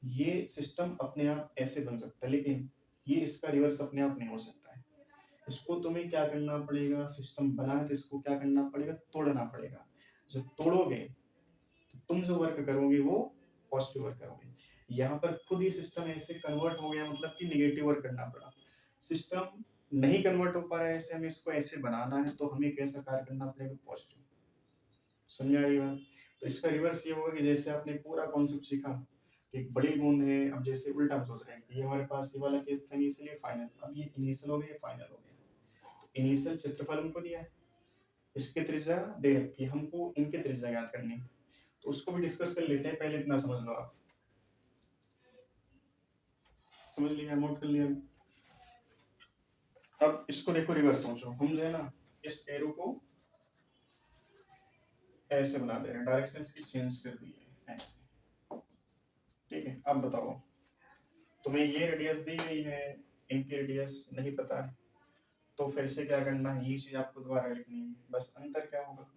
ये सिस्टम अपने आप ऐसे बन सकता है, लेकिन ये इसका रिवर्स अपने आप नहीं हो सकता है। इसको तुम्हें क्या करना पड़ेगा, सिस्टम बना है तो इसको क्या करना पड़ेगा, तोड़ना पड़ेगा। जब तोड़ोगे तो तुम जो वर्क करोगे वो पॉजिटिव वर्क करोगे। यहाँ पर खुद ही सिस्टम ऐसे कन्वर्ट हो गया, मतलब कि निगेटिव वर्क करना पड़ा। सिस्टम नहीं कन्वर्ट हो पा रहा है ऐसे, हमें इसको ऐसे बनाना है तो हमें कैसा कार्य करना पड़ेगा, पॉजिटिव। समझ आ रही बात? तो इसका रिवर्स ये होगा कि जैसे आपने पूरा कॉन्सेप्ट सीखा कि एक बड़ी बूंद है, अब जैसे उल्टा हम सोच रहे हैं कि ये हमारे पास ये वाला केस था इनिशियल, ये फाइनल, अब ये इनिशियल हो गया, फाइनल हो गया। तो इनिशियल क्षेत्रफल हमको दिया है, इसके त्रिज्या दे रखी है, हमको इनके त्रिज्या ज्ञात करनी है, तो उसको भी डिस्कस कर लेते हैं। पहले इतना समझ लो आप, समझ लिया, नोट कर लिया। अब इसको देखो रिवर्स सोचो, हम जो है ना इस एरो को ऐसे बना दे रहे हैं, डायरेक्शन इसकी चेंज कर दी है ऐसे, ठीक है। अब बताओ, तुम्हें ये रेडियस दी गई है, इनकी रेडियस नहीं पता है, तो फिर से क्या करना है, ये चीज आपको दोबारा लिखनी है। बस अंतर क्या होगा,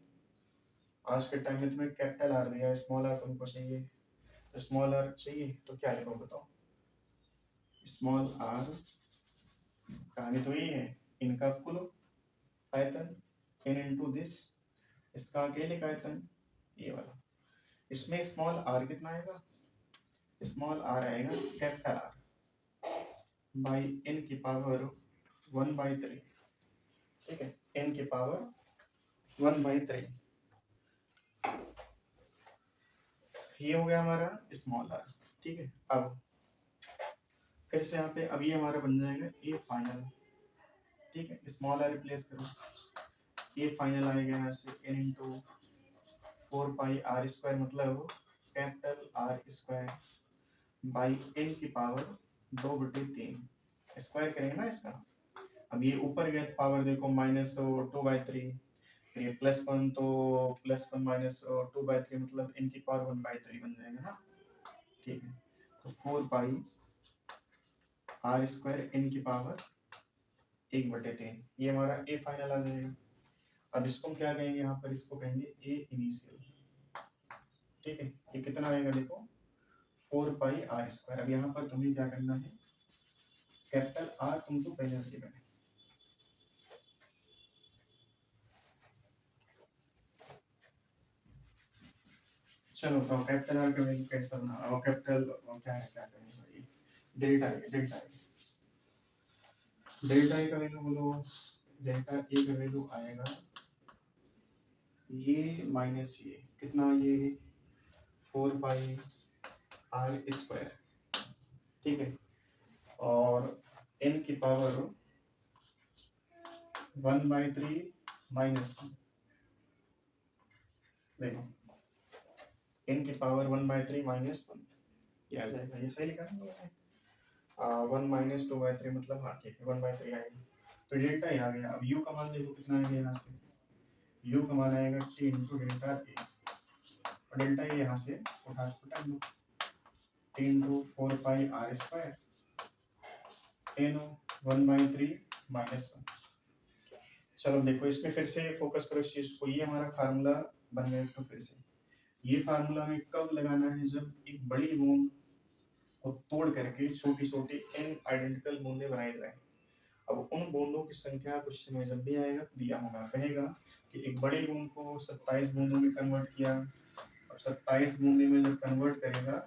आज के टाइम में तुम्हें कैपिटल आर दिया है, स्मॉल आर तुमको चाहिए, तो स्मॉल आर चाहिए तो क्या लिखो बताओ, स्मॉल आर। कहानी तो यही है, इनका कुल आयतन n इंटू दिस, इसका अकेले का आयतन ये वाला। इसमें स्मॉल आर कितना आएगा, स्मॉल आर आएगा कैपिटल आर बाई n की पावर 1/3, ठीक है, n की पावर 1/3। ये हो गया हमारा स्मॉल आर, ठीक है। अब फिर से यहाँ पे अब ये हमारा बन जाएगा ये फाइनल, ठीक है, स्मॉल आर रिप्लेस करो, ये फाइनल आएगा यहाँ से n इंटू 4πr², मतलब capital R square by n की पावर 2/3, स्क्वायर करेंगे ना इसका। अब ये ऊपर गया पावर देखो -2/3, फिर ये +1 तो +1 -2/3, मतलब n की पावर 1/3 बन जाएगा ना, ठीक है। तो 4πr² n की पावर 1/3, ये हमारा a फाइनल आ जाएगा। अब इसको क्या कहेंगे, यहाँ पर इसको कहेंगे a इनिशियल, ठीक है। ये कितना आएगा देखो 4πr²। अब यहाँ पर तुम्हें क्या करना है, कैपिटल आर तुमको पहले से लिखना है, चलो बताओ कैपिटल आर का वैल्यू कैसा बना, और कैपिटल क्या है, क्या करेंगे भाई, delta A, delta A, delta A का वैल्यू बोलो, डेल्टा ए का वैल्यू आएगा ये माइनस ये कितना, ये 4πr², ठीक है, और n की पावर 1/3 -1, देखो n की पावर 1/3 -1, ये आ जाएगा, ये सही लिखा है। 1 - 2/3 मतलब, हाँ ठीक है, 1/3 आएगा, तो डेल्टा ही आ गया। अब u का मान देखो कितना आएगा, यहाँ से u का मान आएगा t इंटू डेल्टा ए, और डेल्टा ए यहाँ से उठा लो, t इंटू 4πr² n 1/3 -1। चलो देखो इसमें फिर से फोकस करो इस चीज को, ये हमारा फार्मूला बन गया। तो फिर से ये फार्मूला हमें कब लगाना है, जब एक बड़ी बूंद को तोड़ करके छोटी छोटी n आइडेंटिकल बूंदें बनाई जाए। अब उन बूंदों की संख्या क्वेश्चन में जब भी आएगा दिया होगा, कहेगा कि एक बड़ी बूंद को 27 बूंदों में कन्वर्ट किया, और 27 बूंदे में जब कन्वर्ट करेगा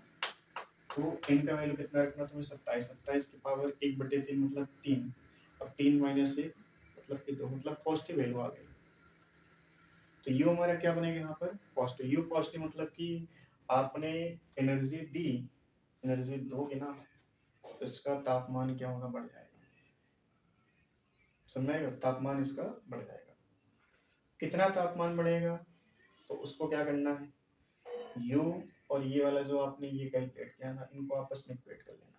तो n का वैल्यू कितना रखना तुम्हें, 27, 27 की पावर 1/3 मतलब 3, अब 3 - 1 मतलब कि 2, मतलब पॉजिटिव वैल्यू आ गई। तो यू हमारा क्या बनेगा यहाँ पर, पॉजिटिव। यू पॉजिटिव मतलब कि आपने एनर्जी दी, एनर्जी दोगे ना तो इसका तापमान क्या होगा, बढ़ जाएगा, समझ आएगा, तापमान इसका बढ़ जाएगा। कितना तापमान बढ़ेगा, तो उसको क्या करना है, u और ये वाला जो आपने ये कैलकुलेट किया ना, इनको आपस में इक्वेट कर लेना।